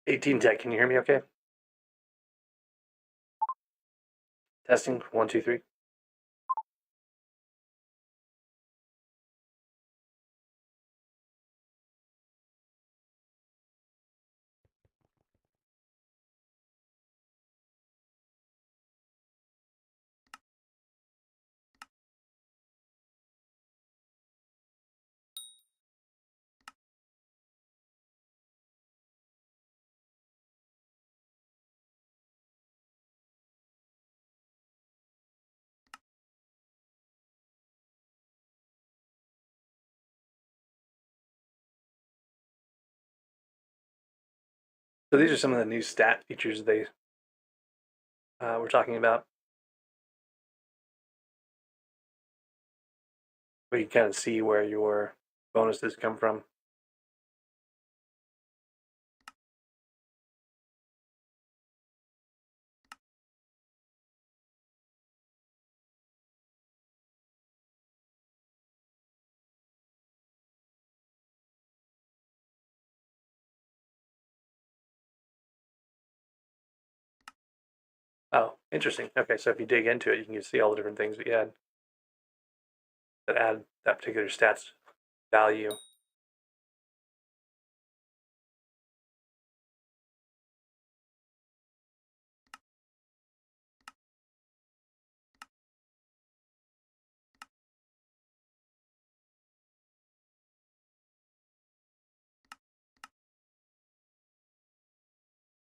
$18 tech, can you hear me okay? Testing, 1, 2, 3. So these are some of the new stat features they were talking about, where you kind of see where your bonuses come from. Oh, interesting. Okay, so if you dig into it, you can see all the different things that you had that add that particular stats value.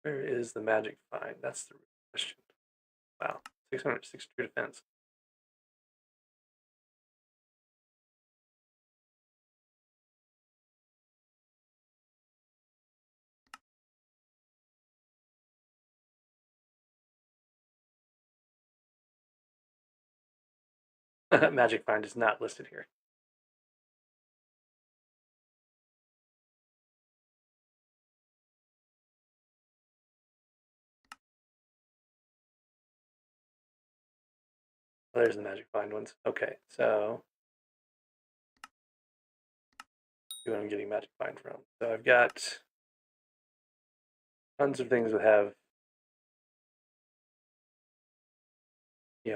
Where is the magic find? That's the question. Wow, 662 defense. Magic find is not listed here. Oh, there's the magic find ones. Okay, so see what I'm getting magic find from. So I've got tons of things that have,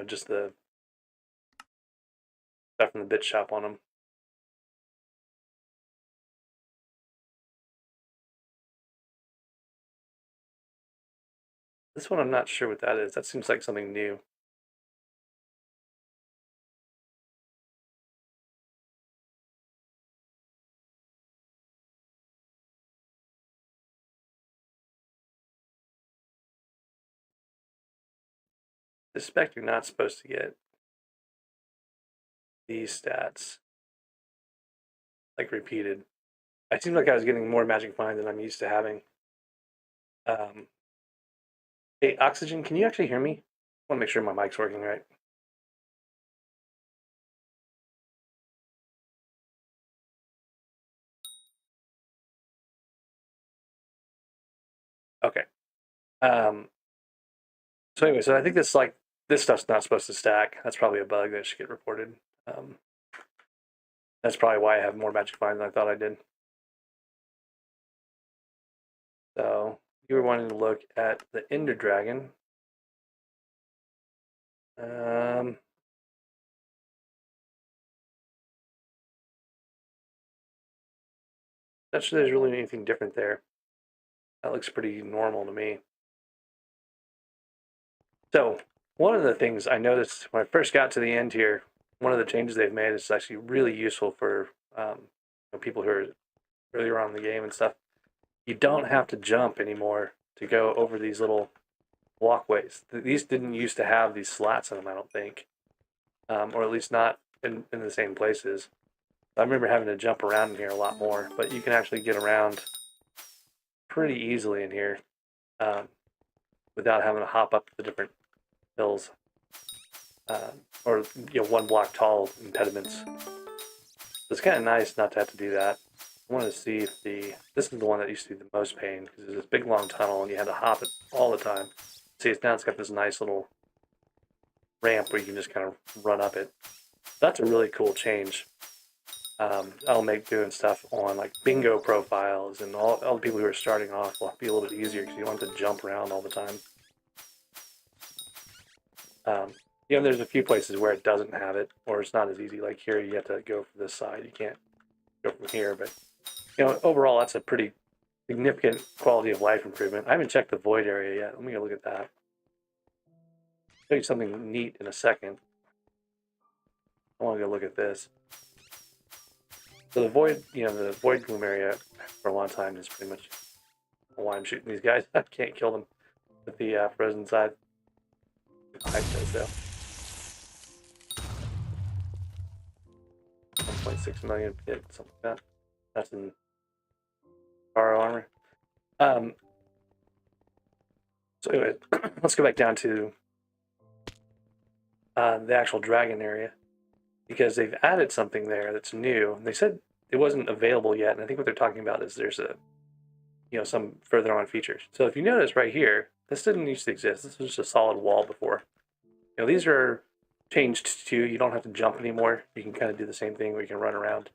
just the stuff from the bit shop on them. This one I'm not sure what that is. That seems like something new. I suspect you're not supposed to get these stats like repeated. I seemed like I was getting more magic find than I'm used to having. Hey, Oxygen, can you actually hear me? I want to make sure my mic's working right. Okay. So anyway, so I think this stuff's not supposed to stack. That's probably a bug that should get reported. That's probably why I have more magic find than I thought I did. So you were wanting to look at the Ender Dragon. Not sure there's really anything different there. That looks pretty normal to me. So one of the things I noticed when I first got to the end here, one of the changes they've made is actually really useful for people who are earlier on in the game and stuff. You don't have to jump anymore to go over these little walkways. These didn't used to have these slats in them, I don't think, or at least not in the same places. I remember having to jump around in here a lot more, but you can actually get around pretty easily in here without having to hop up the different hills or one block tall impediments. It's kind of nice not to have to do that. I wanted to see if this is the one that used to be the most pain because it's this big long tunnel and you had to hop it all the time. See, now it's got this nice little ramp where you can just kind of run up it. That's a really cool change. That'll make doing stuff on like bingo profiles and all the people who are starting off will be a little bit easier because you don't have to jump around all the time. There's a few places where it doesn't have it, or it's not as easy. Like here, you have to go from this side. You can't go from here. But overall, that's a pretty significant quality of life improvement. I haven't checked the void area yet. Let me go look at that. I'll show you something neat in a second. I want to go look at this. So the void, the void gloom area for a long time is pretty much why I'm shooting these guys. I can't kill them with the frozen side. I does though. 1.6 million hit, something like that. That's in borrow armor. So anyway, let's go back down to the actual dragon area, because they've added something there that's new. They said it wasn't available yet, and I think what they're talking about is there's some further on features. So if you notice right here, this didn't used to exist. This was just a solid wall before. These are changed to, you don't have to jump anymore. You can kind of do the same thing where you can run around,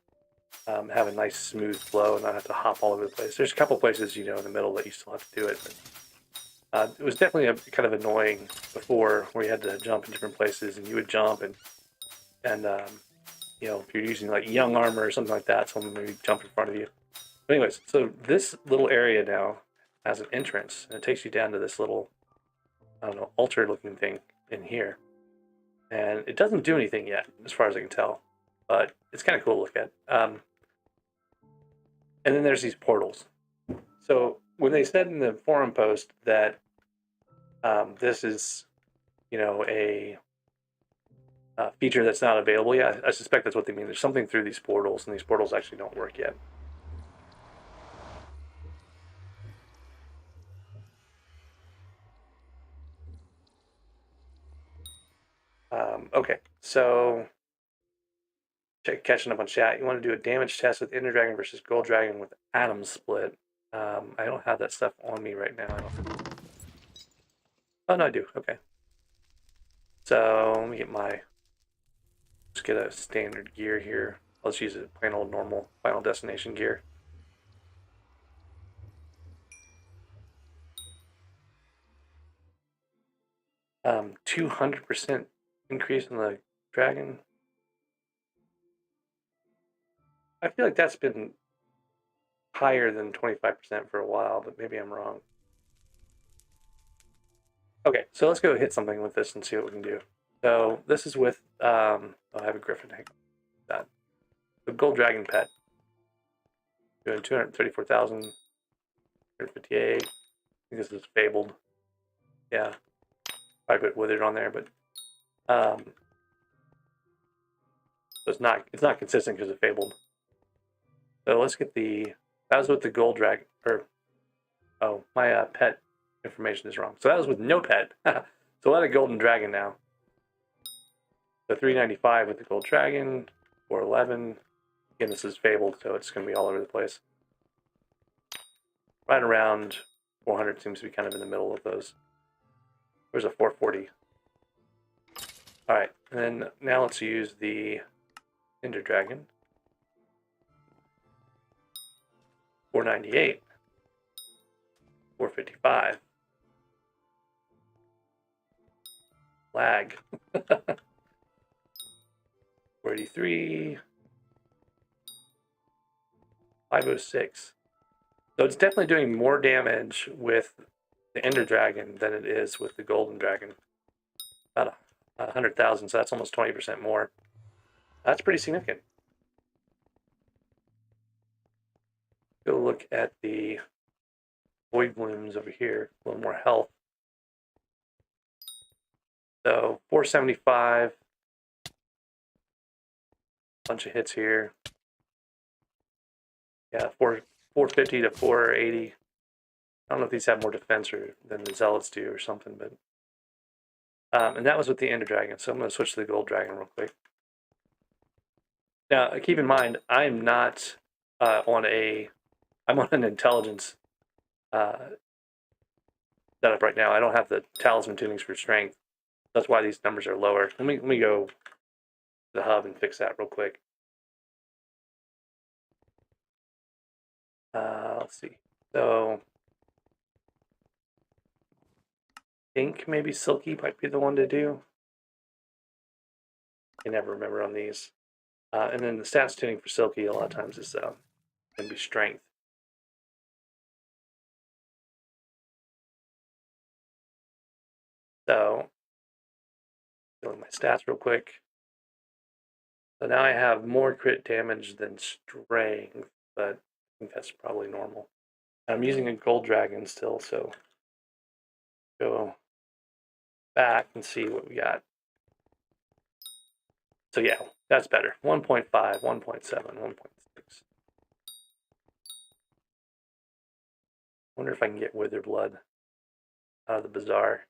have a nice smooth flow and not have to hop all over the place. There's a couple places, in the middle that you still have to do it. But, it was definitely kind of annoying before where you had to jump in different places and you would jump and if you're using like young armor or something like that, someone maybe jump in front of you. But anyways, so this little area now has an entrance and it takes you down to this little, altar looking thing in here. And it doesn't do anything yet, as far as I can tell, but it's kind of cool to look at. And then there's these portals. So when they said in the forum post that this is, a feature that's not available yet, I suspect that's what they mean. There's something through these portals, and these portals actually don't work yet. Okay, so catching up on chat. You want to do a damage test with Ender Dragon versus Gold Dragon with Atom Split. I don't have that stuff on me right now. Oh, no, I do. Okay. So let me let's get a standard gear here. Let's use a plain old normal Final Destination gear. Um, 200% increase in the dragon. I feel like that's been higher than 25% for a while, but maybe I'm wrong. Okay, so let's go hit something with this and see what we can do. So this is with, I have a griffin. That the gold dragon pet. Doing 234,000, 158. I think this is fabled. Yeah, I put withered on there, but it's not consistent because it's fabled. So let's get that was with the gold dragon, my pet information is wrong. So that was with no pet. So we'll add a golden dragon now. So 395 with the gold dragon, 411. Again, this is fabled, so it's going to be all over the place. Right around 400 seems to be kind of in the middle of those. There's a 440. All right, and then now let's use the Ender Dragon. 498. 455. Lag. 483. 506. So it's definitely doing more damage with the Ender Dragon than it is with the Golden Dragon. About 100,000, so that's almost 20% more. That's pretty significant. Go look at the Void Blooms over here, a little more health. So 475. Bunch of hits here. Yeah, 450 to 480. I don't know if these have more defense than the Zealots do or something, but and that was with the Ender Dragon. So I'm going to switch to the Gold Dragon real quick. Now, keep in mind, I'm not I'm on an intelligence setup right now. I don't have the talisman tunings for strength. That's why these numbers are lower. Let me go to the hub and fix that real quick. Let's see. So I think maybe Silky might be the one to do. I never remember on these. And then the stats tuning for Silky a lot of times is going to be strength. So, filling my stats real quick. So now I have more crit damage than strength, but I think that's probably normal. I'm using a gold dragon still, so go back and see what we got. So yeah, that's better. 1.5, 1.7, 1.6. Wonder if I can get Wither Blood out of the bazaar.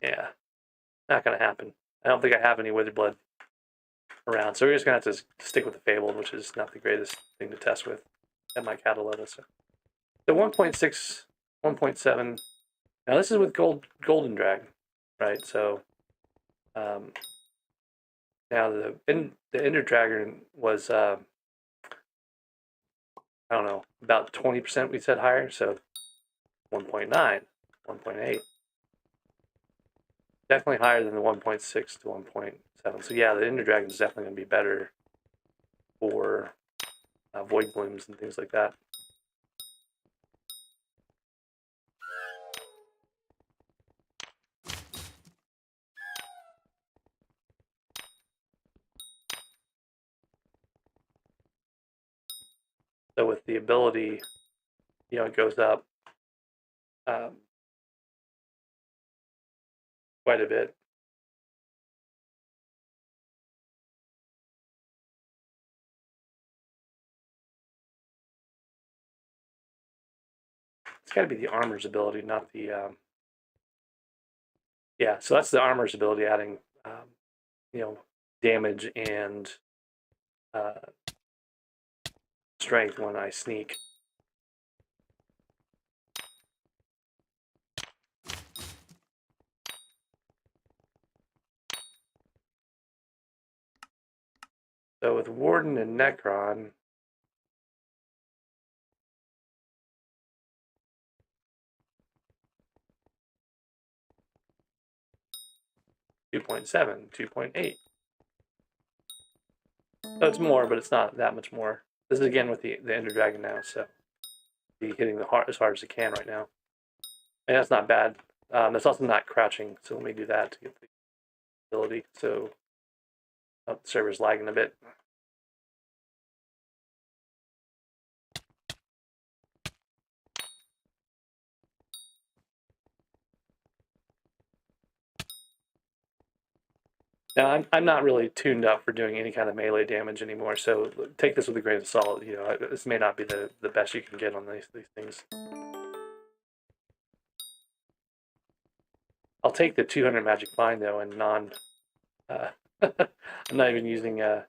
Yeah, not gonna happen. I don't think I have any Wither Blood around, so we're just gonna have to stick with the Fabled, which is not the greatest thing to test with at my cattle level. So 1.6, 1.7. Now this is with Golden Dragon, right? So now the Ender Dragon was I don't know, about 20% we said higher, so 1.9, 1.8. Definitely higher than the 1.6 to 1.7. So yeah, the Ender Dragon is definitely going to be better for Void Blooms and things like that. So with the ability, it goes up quite a bit. It's got to be the armor's ability, not the yeah. So that's the armor's ability, adding damage and strength when I sneak. So with Warden and Necron, .7, 2.8. So it's more, but it's not that much more. This is again with the Ender Dragon now, so be hitting the heart as hard as it can right now. And that's not bad. It's also not crouching, so let me do that to get the ability. So the server's lagging a bit. Now I'm not really tuned up for doing any kind of melee damage anymore, so take this with a grain of salt. This may not be the best you can get on these things. I'll take the 200 magic find though, and I'm not even using a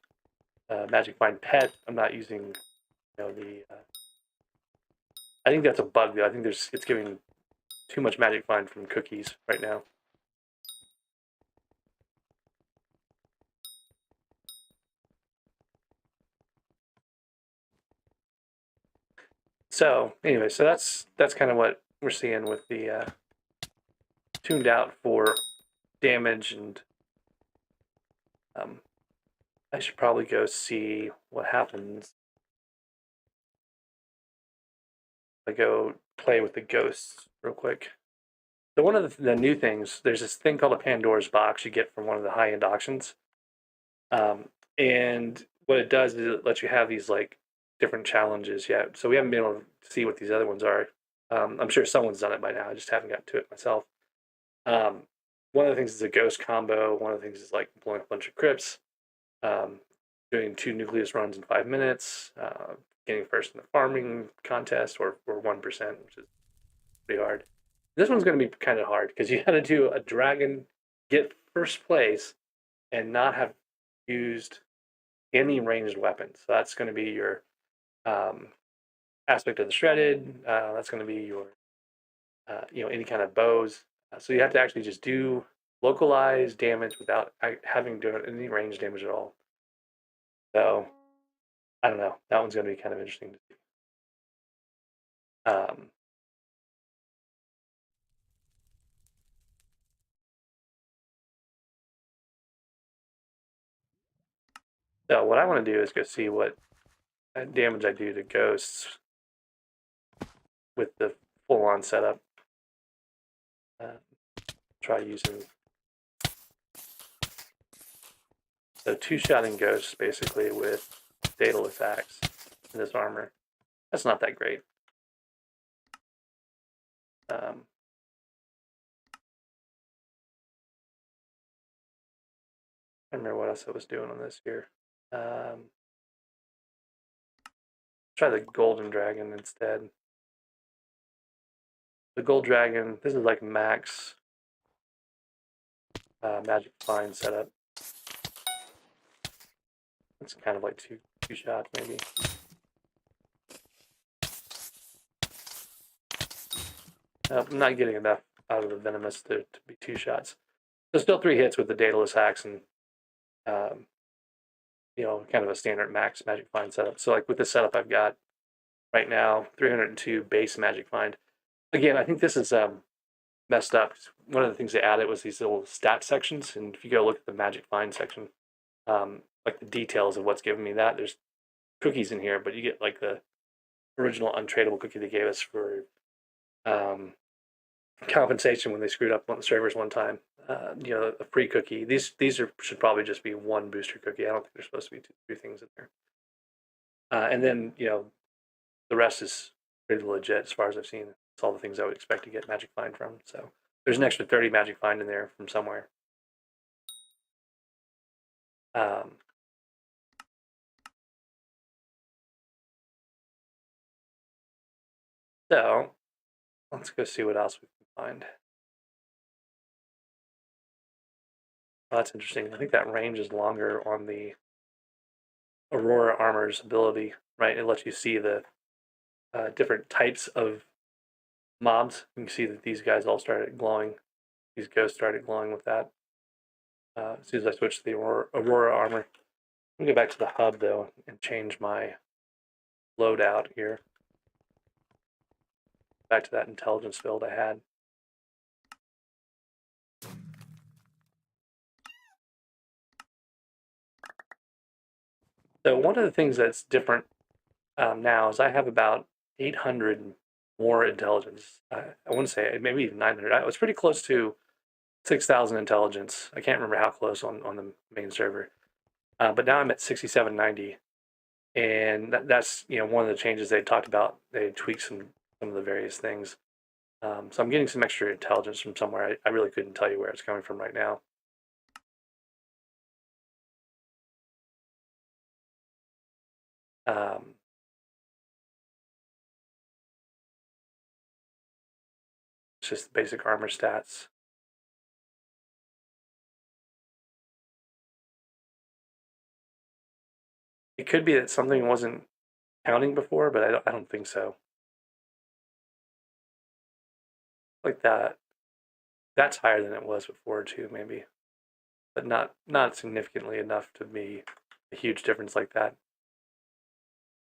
magic find pet. I'm not using the. I think that's a bug though. I think it's giving too much magic find from cookies right now. So anyway, so that's kind of what we're seeing with the tuned out for damage, and I should probably go see what happens. I go play with the ghosts real quick. So one of the new things, there's this thing called a Pandora's box you get from one of the high-end auctions, and what it does is it lets you have these like different challenges yet. So we haven't been able to see what these other ones are. I'm sure someone's done it by now. I just haven't gotten to it myself. One of the things is a ghost combo. One of the things is like blowing up a bunch of crypts, doing 2 nucleus runs in 5 minutes, getting first in the farming contest, or 1%, which is pretty hard. This one's going to be kind of hard because you got to do a dragon, get first place, and not have used any ranged weapons. So that's going to be your aspect of the shredded. That's going to be your any kind of bows. So you have to actually just do localized damage without having to do any range damage at all. So I don't know. That one's going to be kind of interesting to see. So what I want to do is go see what damage I do to ghosts with the full-on setup. Try using so two-shotting ghosts basically with Daedalus Axe in this armor. That's not that great. I remember what else I was doing on this here. Try the Golden Dragon instead. The Gold Dragon, this is like max Magic Find setup. It's kind of like two shots maybe. I'm not getting enough out of the Venomous to be 2 shots. So still 3 hits with the Daedalus Axe and kind of a standard max Magic Find setup. So like with the setup I've got right now, 302 base Magic Find. Again, I think this is messed up. One of the things they added was these little stat sections, and if you go look at the Magic Find section, like the details of what's giving me that, there's cookies in here, but you get like the original untradeable cookie they gave us for compensation when they screwed up on the servers one time. A free cookie. These should probably just be 1 booster cookie. I don't think there's supposed to be 2 things in there. And then the rest is pretty legit as far as I've seen. It's all the things I would expect to get Magic Find from. So there's an extra 30 Magic Find in there from somewhere. So let's go see what else we can find. Oh, that's interesting. I think that range is longer on the Aurora Armor's ability, right? It lets you see the different types of mobs. You can see that these guys all started glowing. These ghosts started glowing with that. As soon as I switch to the Aurora Armor. Let me go back to the hub, though, and change my loadout here. Back to that intelligence build I had. So one of the things that's different now is I have about 800 more intelligence. I want to say maybe even 900. I was pretty close to 6,000 intelligence. I can't remember how close on the main server. But now I'm at 6790. And that's one of the changes they talked about. They tweaked some of the various things. So I'm getting some extra intelligence from somewhere. I really couldn't tell you where it's coming from right now. It's just the basic armor stats. It could be that something wasn't counting before, but I don't think so. Like that. That's higher than it was before too, maybe, but not significantly enough to be a huge difference like that.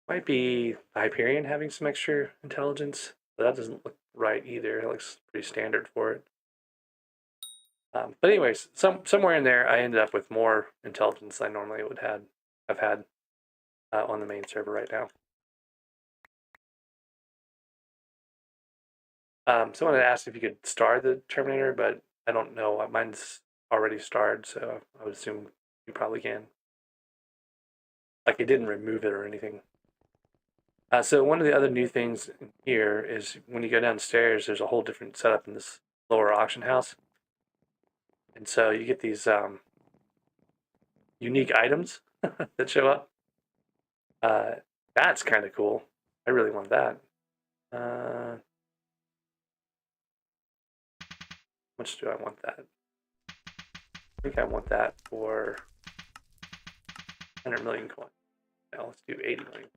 Might be Hyperion having some extra intelligence, but that doesn't look right either. It looks pretty standard for it. But anyways, somewhere in there, I ended up with more intelligence than I normally would have had on the main server right now. Someone had asked if you could star the Terminator, but I don't know. Mine's already starred, so I would assume you probably can. Like it didn't remove it or anything. So one of the other new things here is when you go downstairs, there's a whole different setup in this lower auction house. And so you get these unique items that show up. That's kind of cool. I really want that. How much do I want that? I think I want that for 100 million coins. Now let's do 80 million.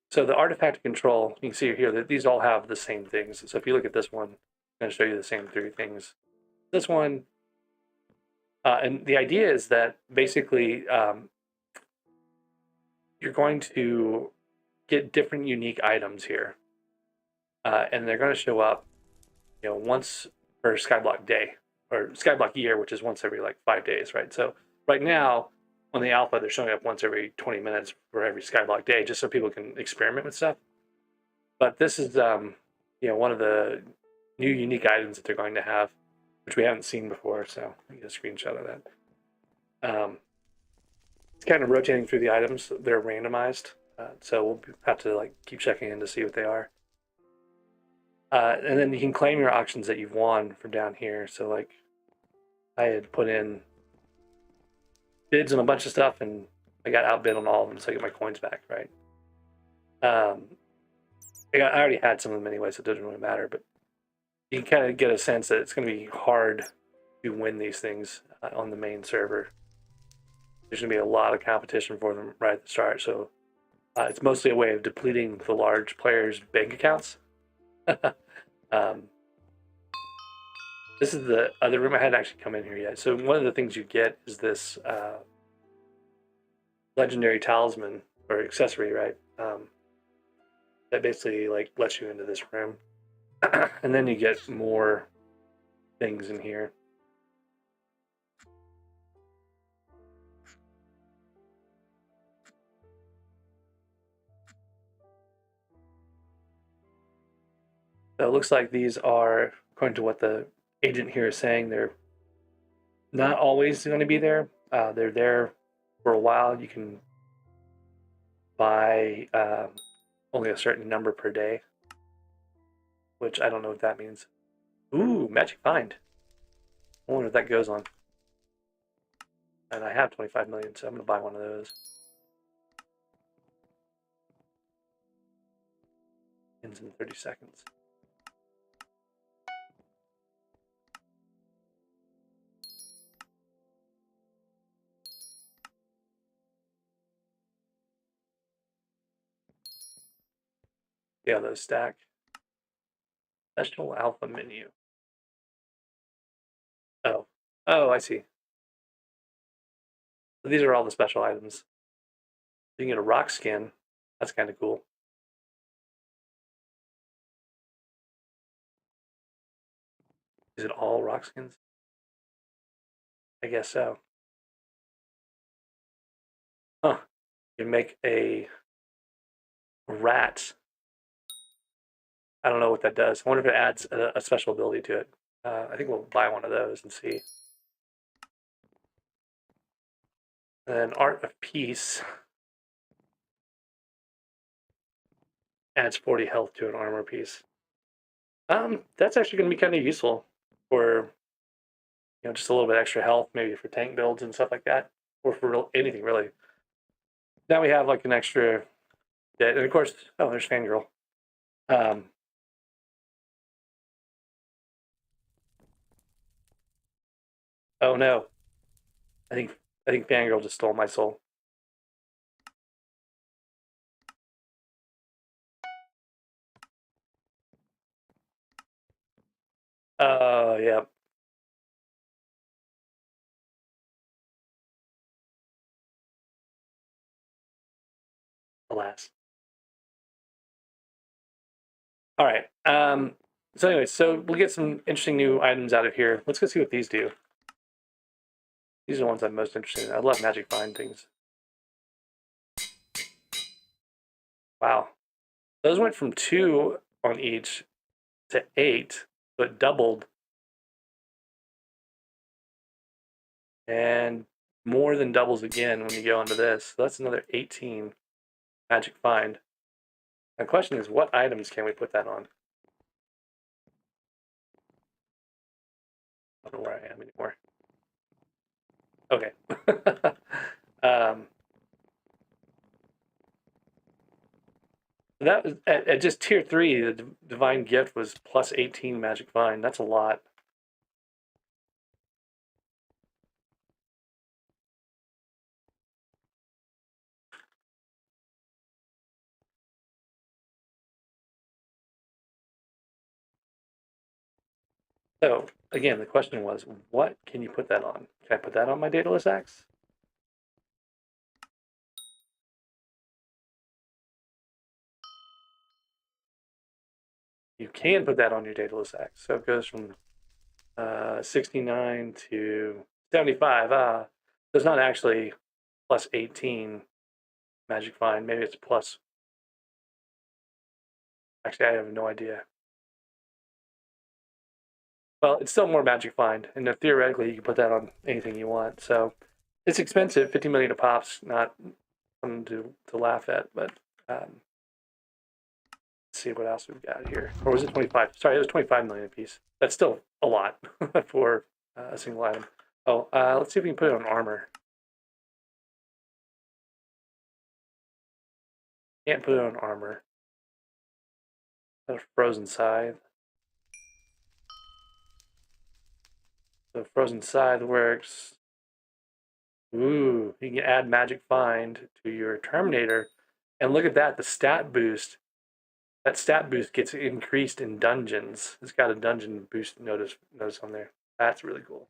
So the artifact control, you can see here that these all have the same things. So if you look at this one, I'm going to show you the same three things. This one, and the idea is that basically you're going to get different unique items here, and they're going to show up, once per skyblock day or skyblock year, which is once every like 5 days, right? So right now on the alpha, they're showing up once every 20 minutes for every skyblock day, just so people can experiment with stuff. But this is, one of the new unique items that they're going to have, which we haven't seen before. So let me get a screenshot of that. It's kind of rotating through the items. They're randomized, so we'll have to like keep checking in to see what they are. And then you can claim your auctions that you've won from down here. So like I had put in bids on a bunch of stuff and I got outbid on all of them, so I get my coins back, right? I already had some of them anyway, so it doesn't really matter, but you can kind of get a sense that it's going to be hard to win these things on the main server. There's going to be a lot of competition for them right at the start, so it's mostly a way of depleting the large players' bank accounts. This is the other room. I hadn't actually come in here yet. So one of the things you get is this legendary talisman or accessory, right? That basically like lets you into this room. And then you get more things in here. So it looks like these are, according to what the agent here is saying, they're not always going to be there. They're there for a while. You can buy only a certain number per day, which I don't know what that means. Ooh, magic find. I wonder if that goes on. And I have 25 million, so I'm going to buy one of those. Ends in 30 seconds. Yeah, those stack. Special alpha menu. Oh, I see. So these are all the special items. You can get a rock skin. That's kind of cool. Is it all rock skins? I guess so. Huh. You can make a rat. I don't know what that does. I wonder if it adds a special ability to it. I think we'll buy one of those and see. And then Art of Peace adds 40 health to an armor piece. That's actually going to be kind of useful for, just a little bit extra health, maybe for tank builds and stuff like that, or for anything really. Now we have like an extra bit, and of course, there's Fangirl. Oh no, I think Fangirl just stole my soul. Oh yeah. Alas. All right. So anyway, so we'll get some interesting new items out of here. Let's go see what these do. These are the ones I'm most interested in. I love magic find things. Wow. Those went from 2 on each to 8, so it doubled. And more than doubles again when you go into this. So that's another 18 magic find. The question is, what items can we put that on? I don't know where I am anymore. Okay. That was at just tier 3. The divine gift was plus 18 magic find. That's a lot. So again, the question was, what can you put that on? Can I put that on my dataless axe? You can put that on your dataless axe. So it goes from 69 to 75. So it's not actually plus 18 magic find. Maybe it's plus. Actually, I have no idea. Well, it's still more magic find, and theoretically you can put that on anything you want. So it's expensive, 50 million a pop's not something to laugh at, but let's see what else we've got here. Or was it 25? Sorry, it was 25 million a piece. That's still a lot for a single item. Oh, let's see if we can put it on armor. Can't put it on armor. A frozen scythe. So frozen scythe works. Ooh, you can add magic find to your Terminator, and look at that, the stat boost. That stat boost gets increased in dungeons. It's got a dungeon boost notice on there. That's really cool.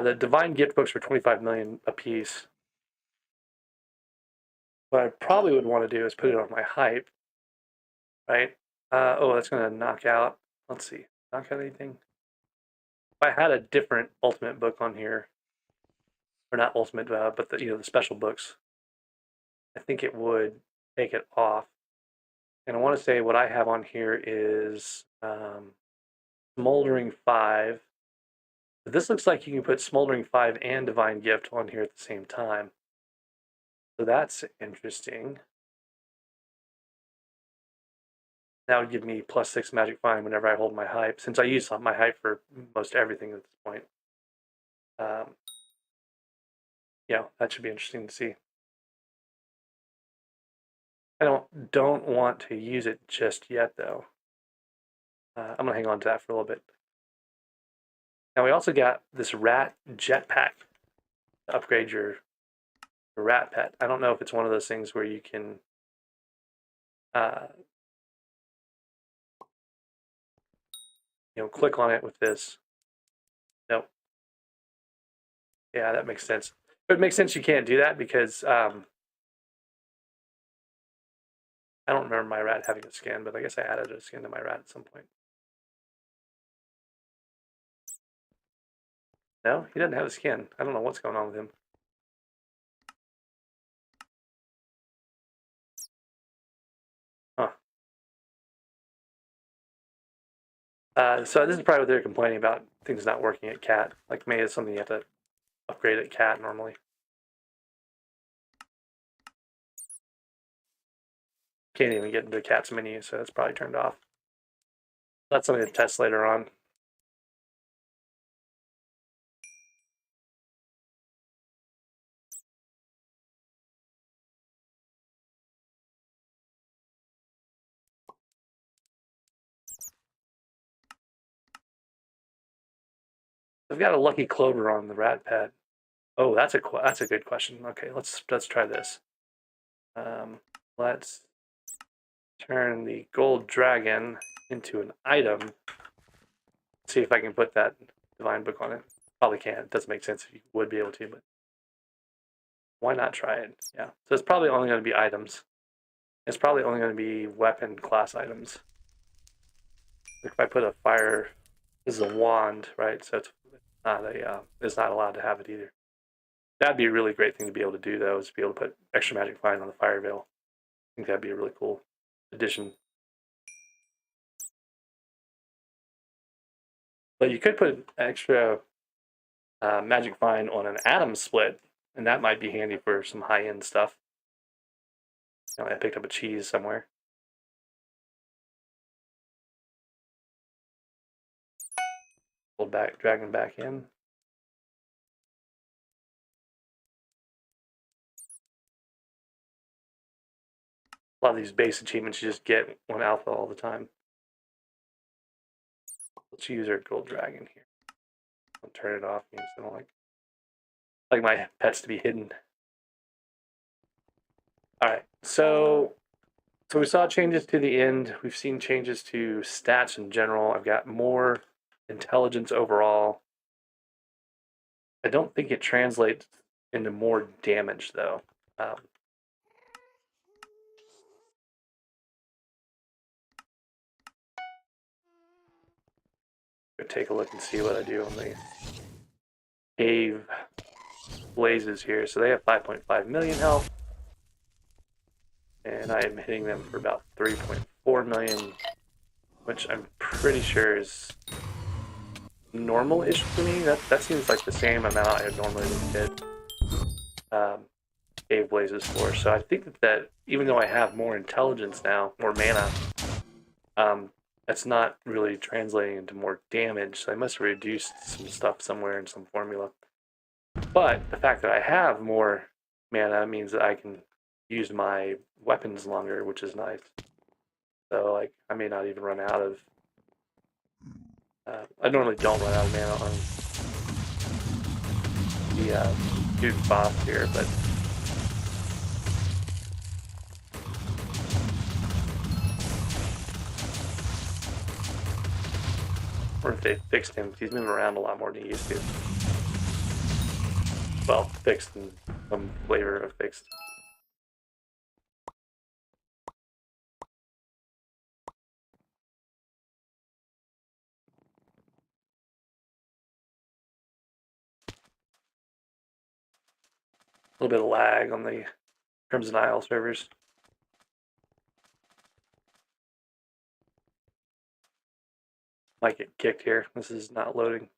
The divine gift books were 25 million a piece. What I probably would want to do is put it on my hype, right? Oh, that's going to knock out. Let's see, knock out anything. If I had a different ultimate book on here, or not ultimate, but the special books, I think it would take it off. And I want to say what I have on here is Smoldering 5. But this looks like you can put Smoldering 5 and Divine Gift on here at the same time. So that's interesting. That would give me +6 magic find whenever I hold my hype, since I use my hype for most everything at this point. Yeah, that should be interesting to see. I don't want to use it just yet, though. I'm going to hang on to that for a little bit. Now, we also got this rat jetpack to upgrade your rat pet. I don't know if it's one of those things where you can click on it with this. Nope. Yeah, that makes sense. But it makes sense you can't do that because I don't remember my rat having a skin, but I guess I added a skin to my rat at some point. No, he doesn't have a skin. I don't know what's going on with him. Huh. So this is probably what they're complaining about, things not working at cat. Like maybe it's something you have to upgrade at cat normally. Can't even get into cat's menu, so it's probably turned off. That's something to test later on. I've got a lucky clover on the rat pet. Oh, that's a good question. Okay, let's try this. Let's turn the gold dragon into an item. See if I can put that divine book on it. Probably can't. It doesn't make sense if you would be able to, but why not try it? Yeah. So it's probably only going to be items. It's probably only going to be weapon class items. If I put a fire, this is a wand, right? So it's not allowed to have it either. That'd be a really great thing to be able to do, though, is to be able to put extra magic find on the fire veil. I think that'd be a really cool addition. But you could put extra magic find on an atom split, and that might be handy for some high-end stuff. I picked up a cheese somewhere. Pull back, dragon back in. A lot of these base achievements you just get 1 alpha all the time. Let's use our gold dragon here. I'll turn it off because I don't like my pets to be hidden. All right, so So we saw changes to the end. We've seen changes to stats in general. I've got more intelligence overall. I don't think it translates into more damage though. Take a look and see what I do on the cave blazes here. So they have 5.5 million health, and I am hitting them for about 3.4 million, which I'm pretty sure is normal-ish for me. That seems like the same amount I normally would hit cave blazes for. So I think that even though I have more intelligence now, more mana, that's not really translating into more damage. So I must have reduced some stuff somewhere in some formula. But the fact that I have more mana means that I can use my weapons longer, which is nice. So like I may not even run out of. I normally don't run out of mana on the dude boss here, but or if they fixed him, he's moving around a lot more than he used to. Well, fixed in some flavor of fixed. A little bit of lag on the Crimson Isle servers. Might get kicked here. This is not loading.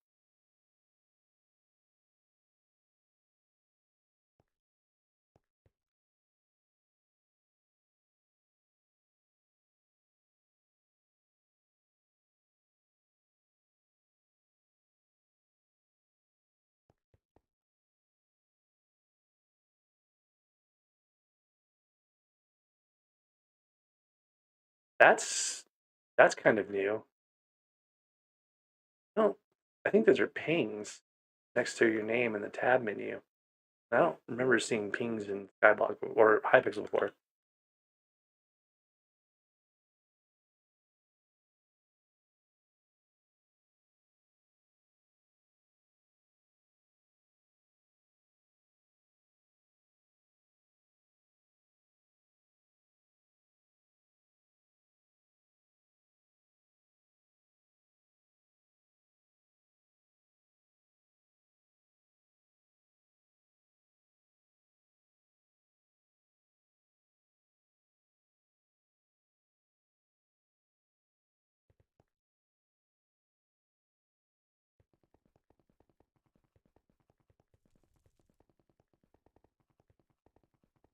That's kind of new. No, I think those are pings next to your name in the tab menu. I don't remember seeing pings in SkyBlock or Hypixel before.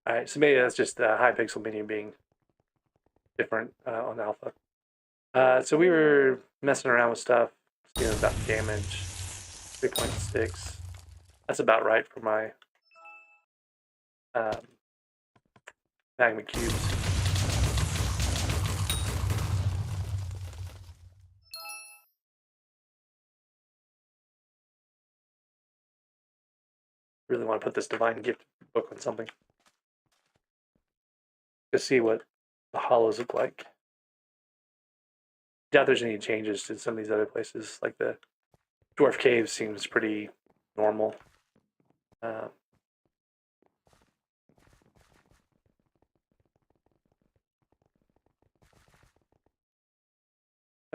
All right, so maybe that's just the Hypixel menu being different on Alpha. So we were messing around with stuff, doing about damage, 3.6. That's about right for my magma cubes. Really want to put this Divine Gift book on something to see what the hollows look like. Doubt there's any changes to some of these other places, like the Dwarf Cave seems pretty normal. Except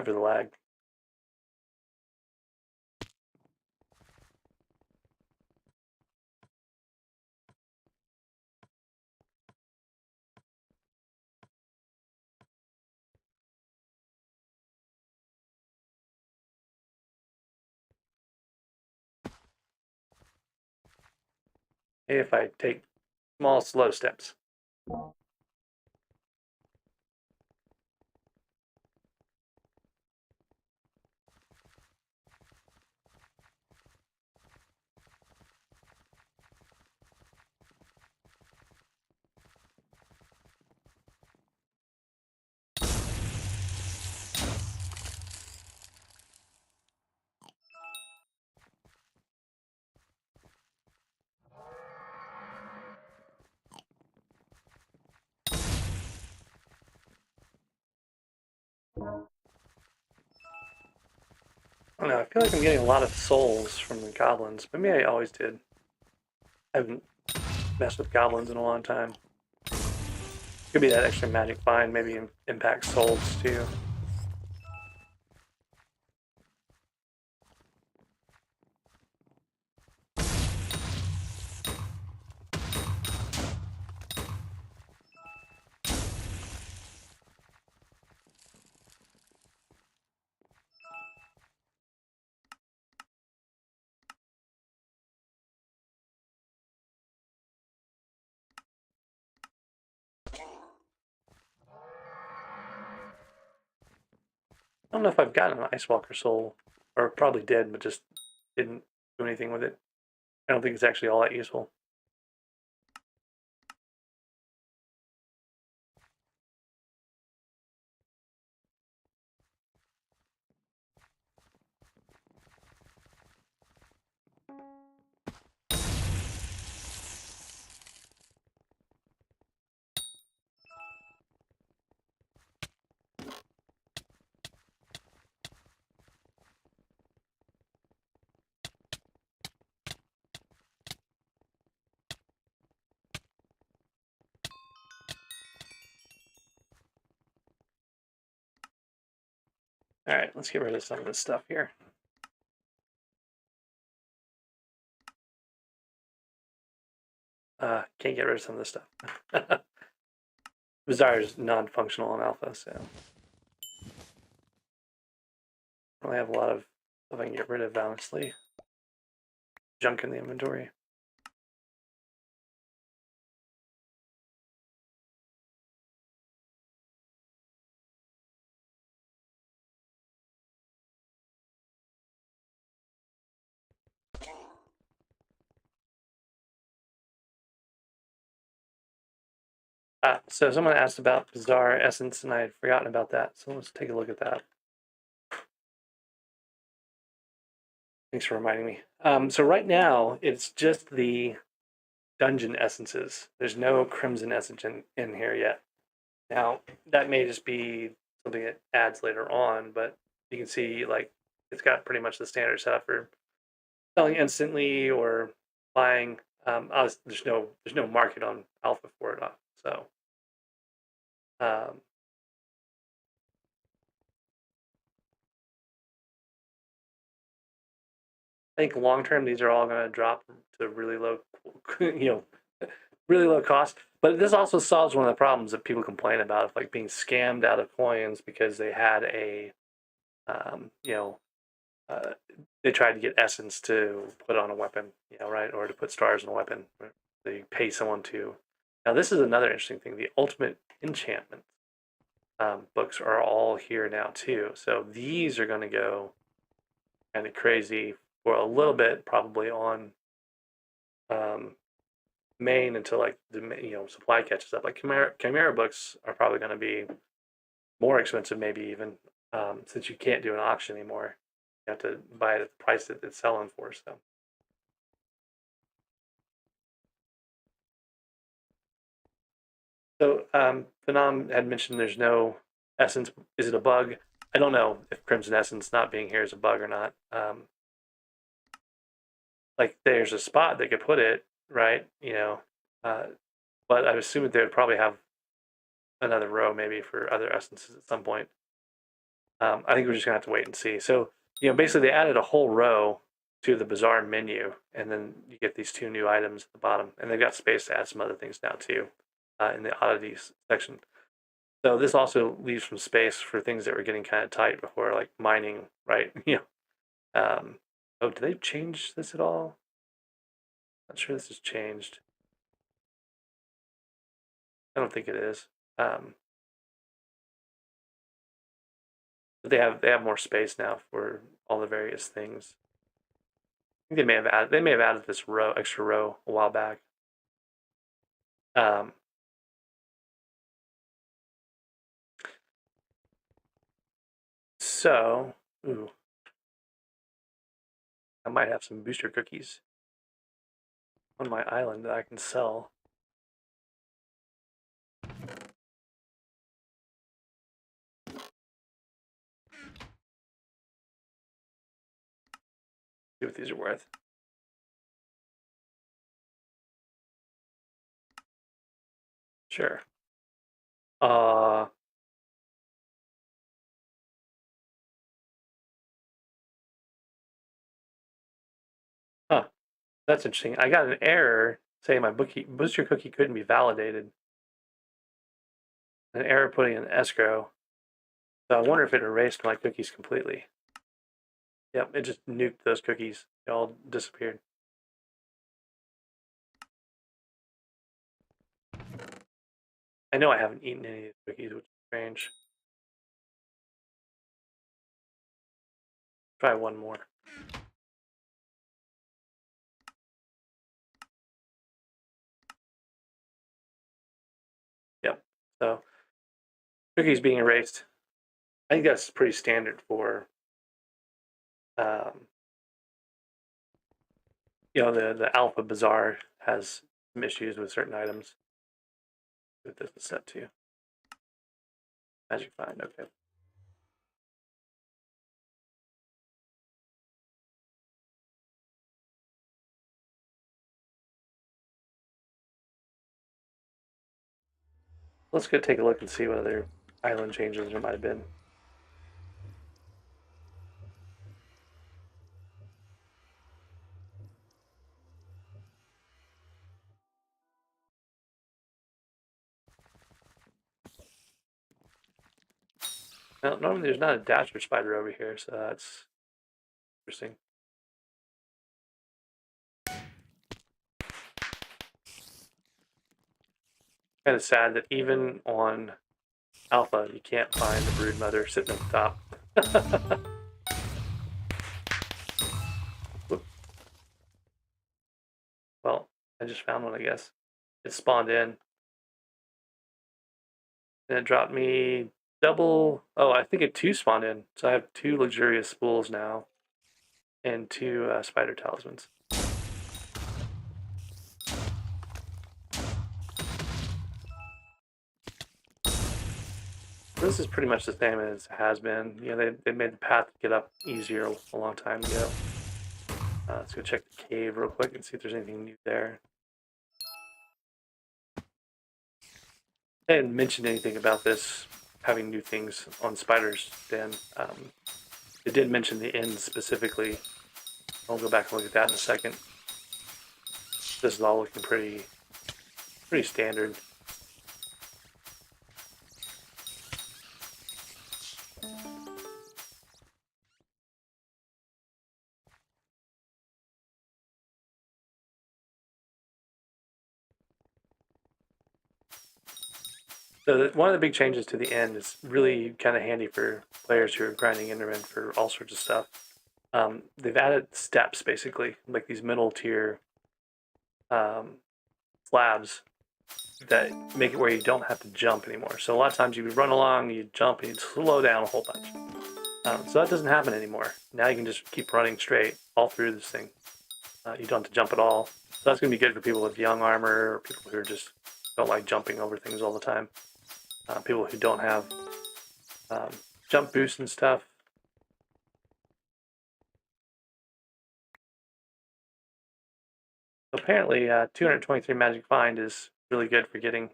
for the lag. If I take small, slow steps. I don't know, I feel like I'm getting a lot of souls from the goblins. Maybe I always did. I haven't messed with goblins in a long time. Could be that extra magic bind, maybe impact souls too. I don't know if I've gotten an Ice Walker soul, or probably did, but just didn't do anything with it. I don't think it's actually all that useful. All right, let's get rid of some of this stuff here. Can't get rid of some of this stuff. Bazaar is non-functional in alpha, so I only have a lot of stuff I can get rid of, honestly. Junk in the inventory. So someone asked about Bazaar Essence, and I had forgotten about that. So let's take a look at that. Thanks for reminding me. So right now, it's just the dungeon essences. There's no Crimson Essence in here yet. Now, that may just be something it adds later on, but you can see, like, it's got pretty much the standard setup for selling instantly or buying. There's no market on alpha for it, so um, I think long term these are all going to drop to really low, really low cost. But this also solves one of the problems that people complain about, of like being scammed out of coins because they had a, um, you know, uh, they tried to get essence to put on a weapon, right, or to put stars on a weapon. They pay someone to. Now this is another interesting thing. The ultimate enchantment books are all here now too. So these are going to go kind of crazy for a little bit, probably on um, main until like the supply catches up. Like Chimera books are probably going to be more expensive, maybe even since you can't do an auction anymore. You have to buy it at the price that it's selling for. So Phenom had mentioned there's no essence. Is it a bug? I don't know if Crimson Essence not being here is a bug or not. Like there's a spot they could put it, right? Uh, but I assume that they would probably have another row maybe for other essences at some point. I think we're just gonna have to wait and see. So basically they added a whole row to the Bazaar menu, and then you get these two new items at the bottom, and they've got space to add some other things now too in the oddities section. So this also leaves some space for things that were getting kind of tight before, like mining, right? Oh, did they change this at all? Not sure this has changed. I don't think it is. But they have more space now for all the various things. I think they may have added this extra row a while back. Um, so, ooh, I might have some booster cookies on my island that I can sell. See what these are worth. Sure. Huh. That's interesting. I got an error saying my booster cookie couldn't be validated. An error putting in escrow. So I wonder if it erased my cookies completely. Yep, it just nuked those cookies. They all disappeared. I know I haven't eaten any of the cookies, which is strange. Try one more. Yep. So cookies being erased. I think that's pretty standard for the Alpha Bazaar has some issues with certain items. What this is set to. Magic Find, okay. Let's go take a look and see what other island changes there might have been. Now, normally there's not a dasher spider over here, so that's interesting. Kind of sad that even on Alpha, you can't find the brood mother sitting at the top. Well, I just found one, I guess. It spawned in. And it dropped me double. Oh, I think it two spawned in. So I have 2 luxurious spools now and 2 spider talismans. This is pretty much the same as it has been. They made the path to get up easier a long time ago. Let's go check the cave real quick and see if there's anything new there. I didn't mention anything about this having new things on spiders, Dan. It did mention the inn specifically. I'll go back and look at that in a second. This is all looking pretty standard. So one of the big changes to the end is really kind of handy for players who are grinding Enderman for all sorts of stuff. They've added steps, basically, like these middle tier slabs that make it where you don't have to jump anymore. So a lot of times you would run along, you jump, and you'd slow down a whole bunch. So that doesn't happen anymore. Now you can just keep running straight all through this thing. You don't have to jump at all. So that's going to be good for people with young armor or people who just don't like jumping over things all the time. People who don't have jump boosts and stuff. Apparently, 223 magic find is really good for getting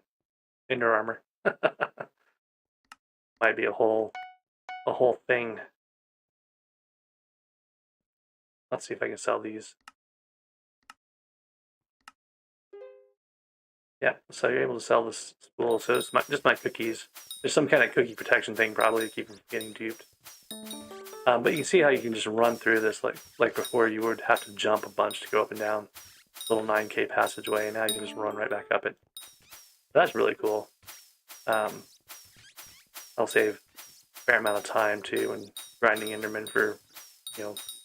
Ender armor. Might be a whole thing. Let's see if I can sell these. Yeah, so you're able to sell this spool. So it's just my cookies. There's some kind of cookie protection thing probably to keep them from getting duped. But you can see how you can just run through this like before. You would have to jump a bunch to go up and down little 9K passageway, and now you can just run right back up it. That's really cool. I'll save a fair amount of time too when grinding Enderman for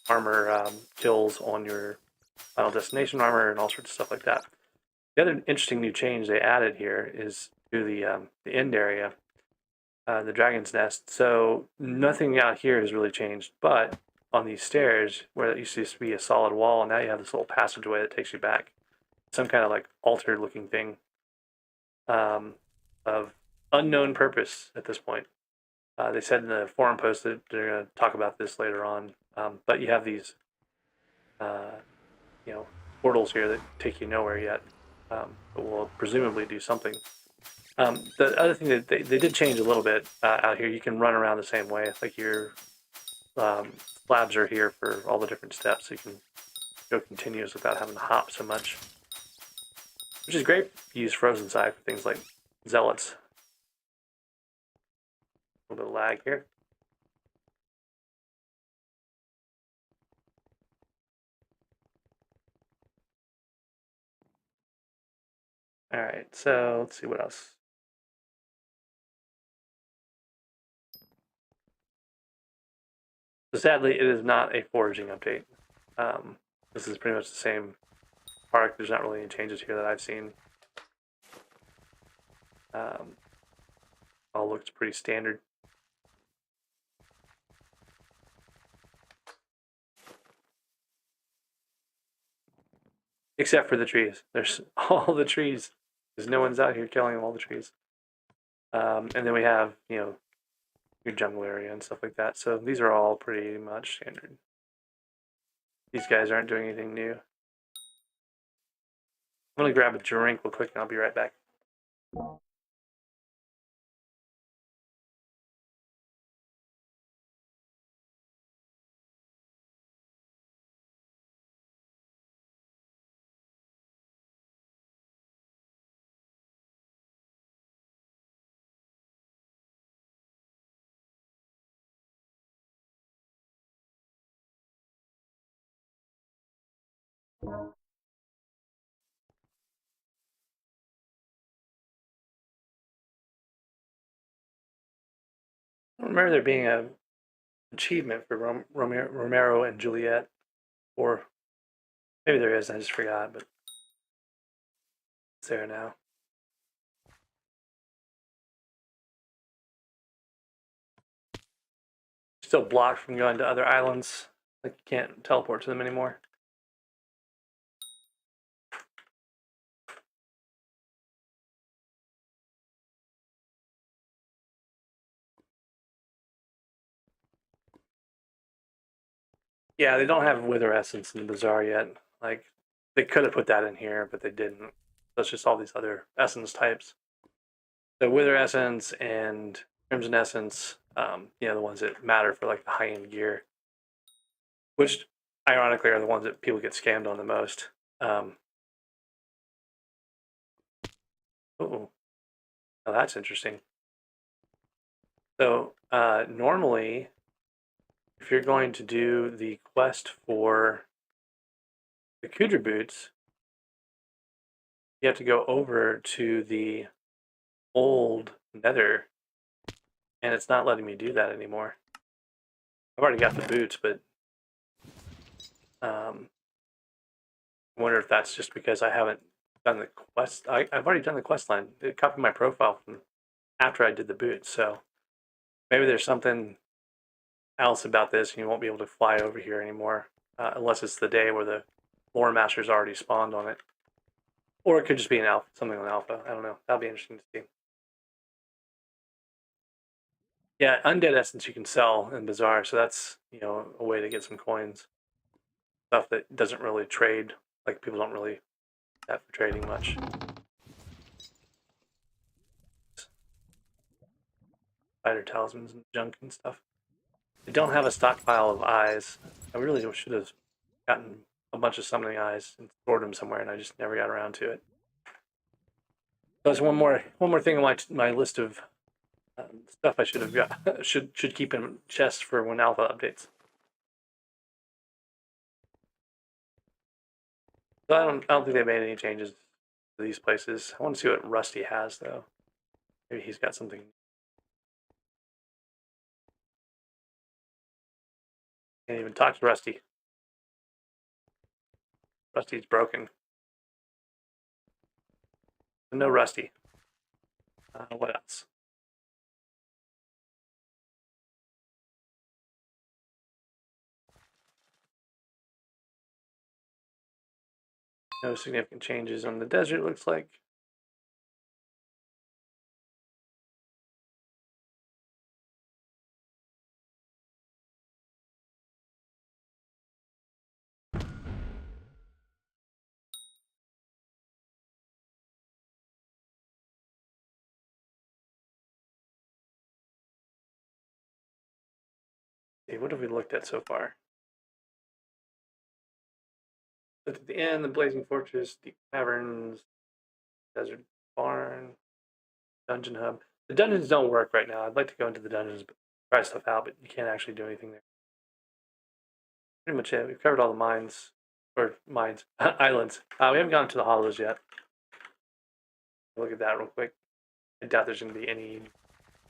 armor kills on your final destination armor and all sorts of stuff like that. The other interesting new change they added here is to the end area, the dragon's nest. So nothing out here has really changed, but on these stairs, where it used to be a solid wall, now you have this little passageway that takes you back. Some kind of like altered looking thing of unknown purpose at this point. They said in the forum post that they're going to talk about this later on. But you have these you know, portals here that take you nowhere yet, but will presumably do something. The other thing that they did change a little bit out here, you can run around the same way. Like your slabs are here for all the different steps, so you can go continuous without having to hop so much, which is great if you use Frozen Side for things like zealots. A little bit of lag here. All right, so let's see what else. So sadly, it is not a foraging update. This is pretty much the same park. There's not really any changes here that I've seen. All looks pretty standard. Except for the trees. There's all the trees. Because no one's out here killing all the trees. And then we have, you know, your jungle area and stuff like that. So these are all pretty much standard. These guys aren't doing anything new. I'm going to grab a drink real quick and I'll be right back. I remember there being an achievement for Romero and Juliet, or maybe there is, I just forgot, but it's there now. Still blocked from going to other islands. Like you can't teleport to them anymore. Yeah, they don't have Wither Essence in the Bazaar yet. Like, they could have put that in here, but they didn't. That's just all these other Essence types. The Wither Essence and Crimson Essence, you know, the ones that matter for like the high-end gear, which ironically are the ones that people get scammed on the most. Oh, now that's interesting. So normally, if you're going to do the quest for the Kudra boots, you have to go over to the old Nether, and it's not letting me do that anymore. I've already got the boots, but I wonder if that's just because I haven't done the quest. I've already done the quest line. It copied my profile from after I did the boots, so maybe there's something else about this, and you won't be able to fly over here anymore, unless it's the day where the lore master's already spawned on it. Or it could just be an alpha, something on alpha. I don't know. That'll be interesting to see. Yeah, undead essence you can sell in Bazaar, so that's, you know, a way to get some coins. Stuff that doesn't really trade, like people don't really have for trading much. Spider talismans and junk and stuff. They don't have a stockpile of eyes. I really should have gotten a bunch of summoning eyes and stored them somewhere, and I just never got around to it. So that's one more thing on my list of stuff I should have got should keep in chest for when alpha updates. So I don't think they made any changes to these places. I want to see what Rusty has though. Maybe he's got something. Can't even talk to Rusty. Rusty's broken. No Rusty. What else? No significant changes on the desert, looks like. see, what have we looked at so far? Looked at the inn, the Blazing Fortress, Deep Caverns, Desert Barn, Dungeon Hub. The dungeons don't work right now. I'd like to go into the dungeons, but try stuff out, but you can't actually do anything there. Pretty much it. We've covered all the mines, or mines, islands. We haven't gone to the hollows yet. Look at that real quick. I doubt there's going to be any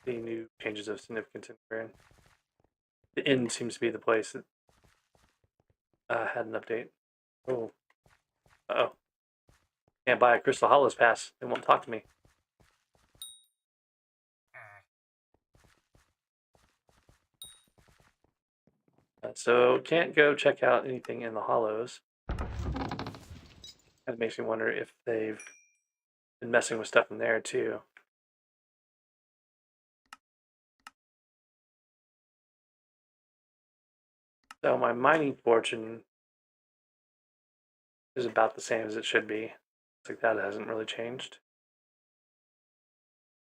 new changes of significance in here. The inn seems to be the place that had an update. Oh. Uh-oh. Can't buy a Crystal Hollows pass. They won't talk to me. So can't go check out anything in the hollows. That makes me wonder if they've been messing with stuff in there too. So my mining fortune is about the same as it should be. It's like that hasn't really changed.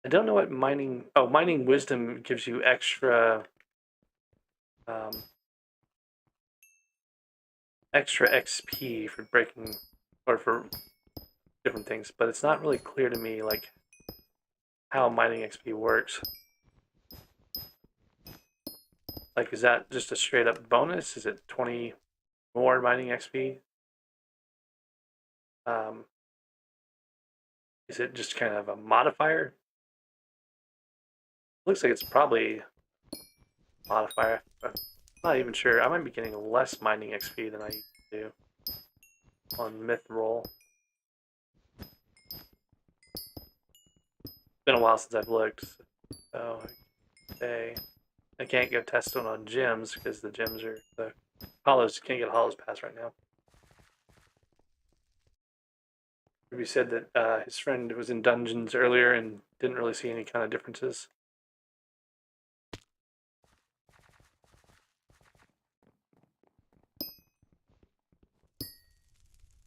I don't know what mining... Oh, mining wisdom gives you extra... extra XP for breaking... or for different things, but it's not really clear to me, like, how mining XP works. Like, is that just a straight up bonus? Is it 20 more mining XP? Is it just kind of a modifier? Looks like it's probably a modifier. I'm not even sure. I might be getting less mining XP than I used to do on Myth Roll. It's been a while since I've looked, so okay. I can't go test it on gems because the gems are the hollows. Can't get a hollows pass right now. Ruby said that his friend was in dungeons earlier and didn't really see any kind of differences.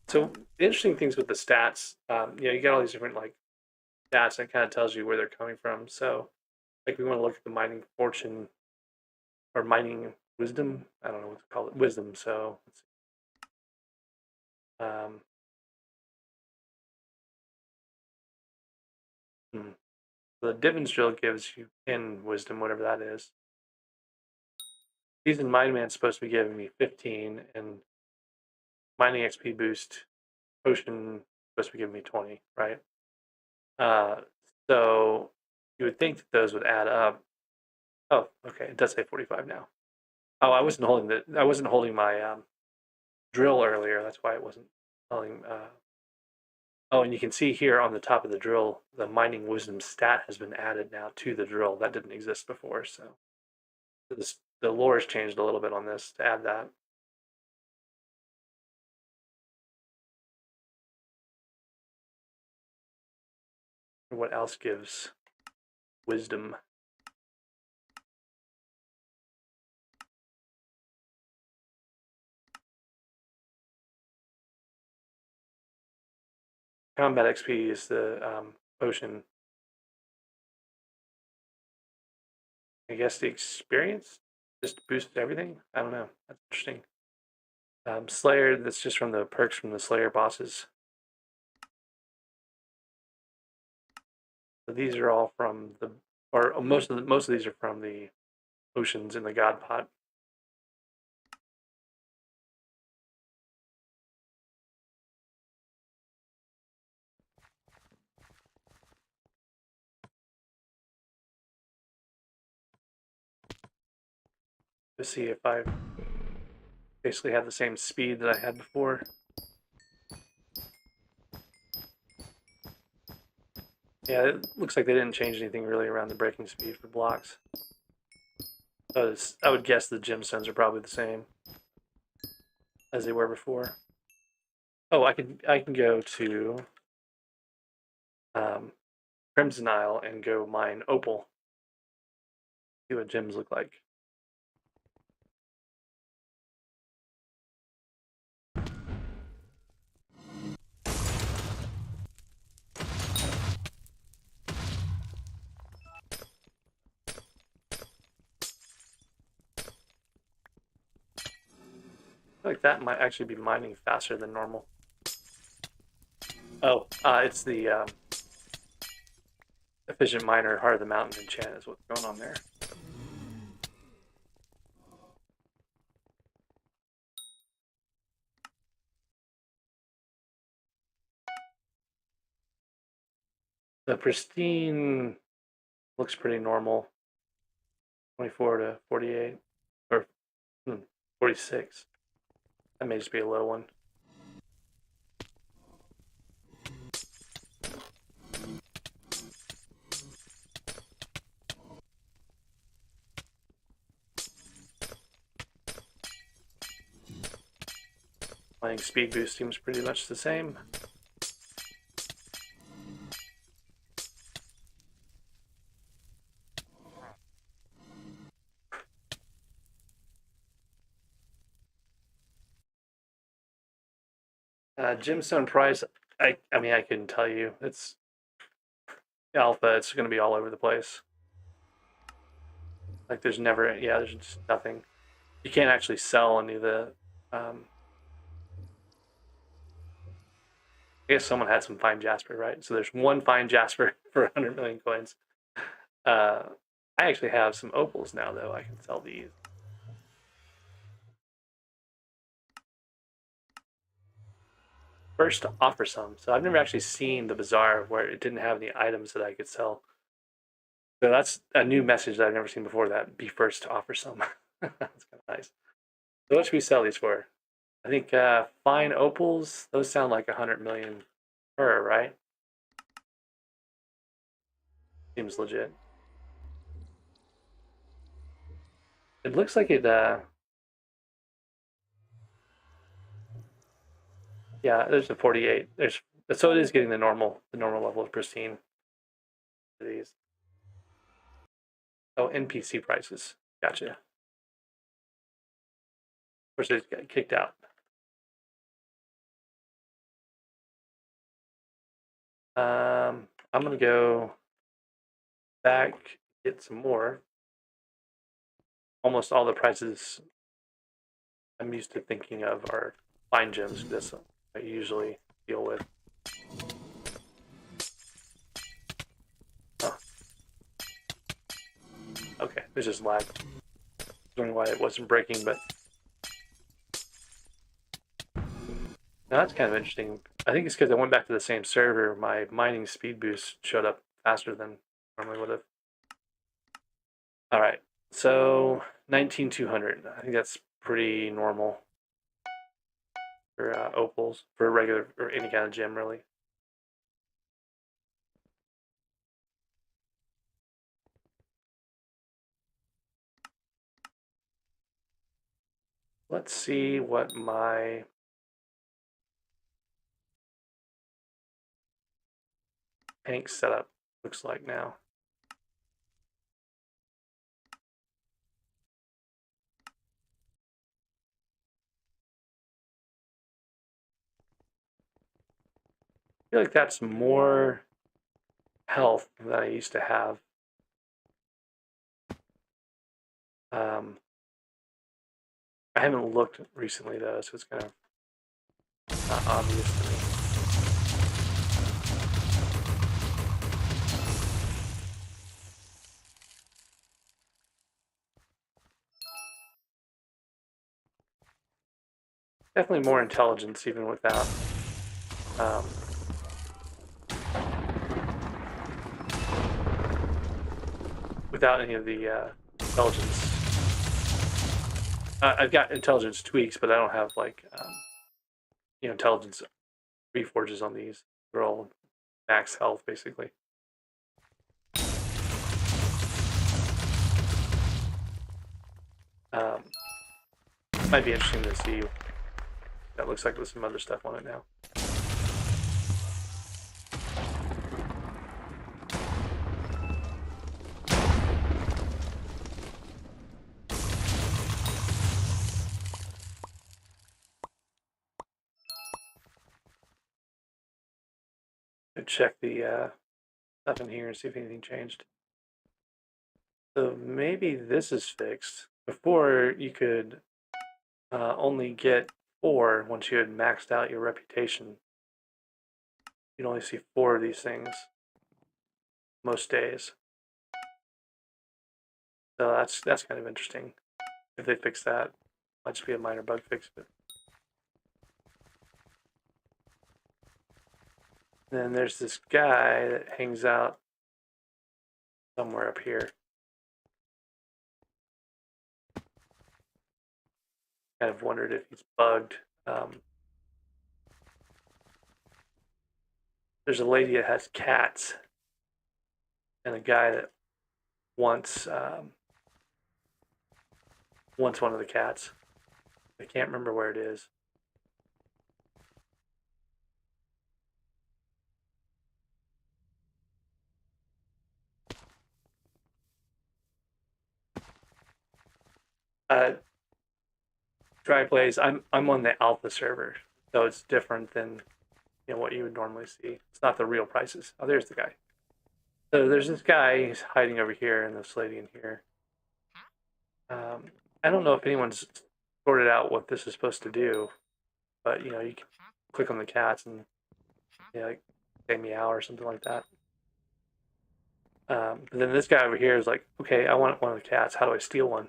So the interesting things with the stats, you know, you get all these different like stats that kind of tells you where they're coming from. So like we want to look at the mining fortune or mining wisdom. I don't know what to call it, wisdom. So let's see. The Divins drill gives you 10 wisdom, whatever that is. Seasoned Mine Man's supposed to be giving me 15, and mining XP boost potion supposed to be giving me 20, right? So you would think that those would add up. Oh, okay, it does say 45 now. Oh, I wasn't holding my drill earlier. That's why it wasn't telling. Oh, and you can see here on the top of the drill, the mining wisdom stat has been added now to the drill. That didn't exist before, so the lore has changed a little bit on this to add that. What else gives wisdom? Combat XP is the potion. I guess the experience just boosted everything. I don't know. That's interesting. Slayer. That's just from the perks from the Slayer bosses. So these are all from the, or most of these are from the potions in the God Pot. To see if I basically have the same speed that I had before. Yeah, it looks like they didn't change anything really around the breaking speed for blocks. I would guess the gemstones are probably the same as they were before. Oh, I can go to Crimson Isle and go mine opal. See what gems look like. feel like that might actually be mining faster than normal. Oh, it's the efficient miner, Heart of the Mountain enchant is what's going on there. The pristine looks pretty normal. 24 to 48, or 46. That may just be a low one. Mining speed boost seems pretty much the same. Gemstone price, I mean, I couldn't tell you. It's alpha, it's going to be all over the place. Like, there's never, yeah, there's just nothing. You can't actually sell any of the, I guess someone had some fine jasper, right? So there's one fine jasper for 100 million coins. I actually have some opals now, though. I can sell these. First to offer some. So I've never actually seen the bazaar where it didn't have any items that I could sell. So that's a new message that I've never seen before, that be first to offer some. That's kind of nice. So what should we sell these for? I think fine opals, those sound like 100 million per, right? Seems legit. It looks like it, yeah, there's a 48. So it is getting the normal level of pristine for these. Oh, NPC prices. Gotcha. Of course, they got kicked out. I'm gonna go back, get some more. Almost all the prices I'm used to thinking of are fine gems. This I usually deal with. Oh. Okay, there's just lag. I was wondering why it wasn't breaking, but now that's kind of interesting. I think it's because I went back to the same server. My mining speed boost showed up faster than normally would have. All right, so 19,200. I think that's pretty normal for opals, for regular or any kind of gem, really. Let's see what my tank setup looks like now. I feel like that's more health than I used to have. I haven't looked recently though, so it's kind of not obvious to me. Definitely more intelligence even without without any of the intelligence. I've got intelligence tweaks, but I don't have like intelligence reforges on these. They're all max health basically. Might be interesting to see. That looks like there's some other stuff on it now. Check the stuff in here and see if anything changed. So maybe this is fixed. Before you could only get 4, once you had maxed out your reputation, you'd only see 4 of these things most days. So that's kind of interesting. If they fix that, might just be a minor bug fix. But then there's this guy that hangs out somewhere up here. Kind of wondered if he's bugged. There's a lady that has cats, and a guy that wants one of the cats. I can't remember where it is. Try plays. I'm on the alpha server, so it's different than what you would normally see. It's not the real prices. Oh, there's the guy. So there's this guy. He's hiding over here, and this lady in here. I don't know if anyone's sorted out what this is supposed to do, but you can click on the cats and like say meow or something like that. But then this guy over here is like, okay, I want one of the cats. How do I steal one?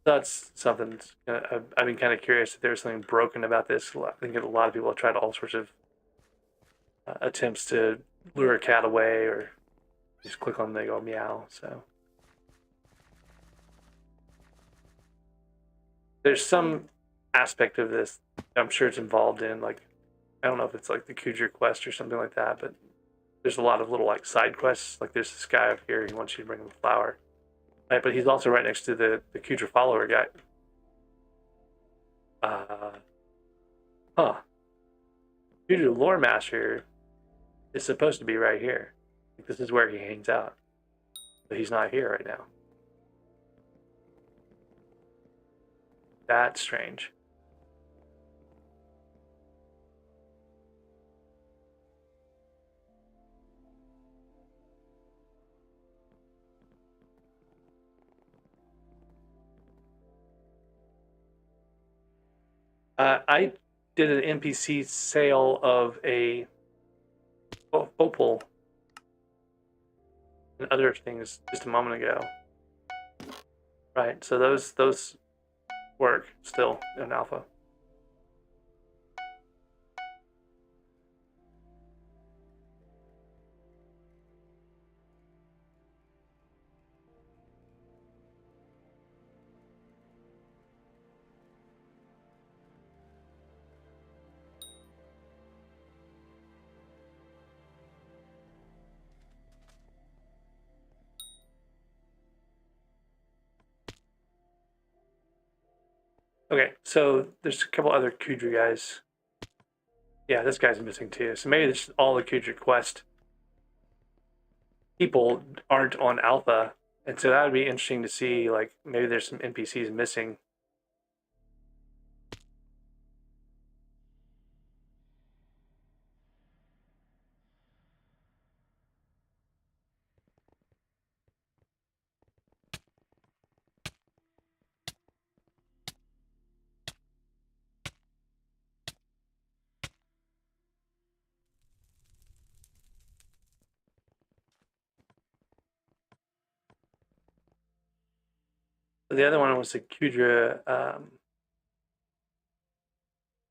That's something. I've been kind of curious if there's something broken about this. I think a lot of people have tried all sorts of attempts to lure a cat away, or just click on them, they go meow. So there's some aspect of this I'm sure it's involved in, like, I don't know if it's like the Kujer quest or something like that, but there's a lot of little like side quests. Like there's this guy up here, he wants you to bring him a flower. Right, but he's also right next to the Kujer follower guy. Kujer lore master is supposed to be right here. Like, this is where he hangs out. But he's not here right now. That's strange. I did an NPC sale of a opal and other things just a moment ago. Right, so those work still in alpha. Okay, so there's a couple other Kujer guys. Yeah, this guy's missing too. So maybe this, all the Kujer quest people aren't on alpha, and so that would be interesting to see. Like maybe there's some NPCs missing. The other one was the Kujer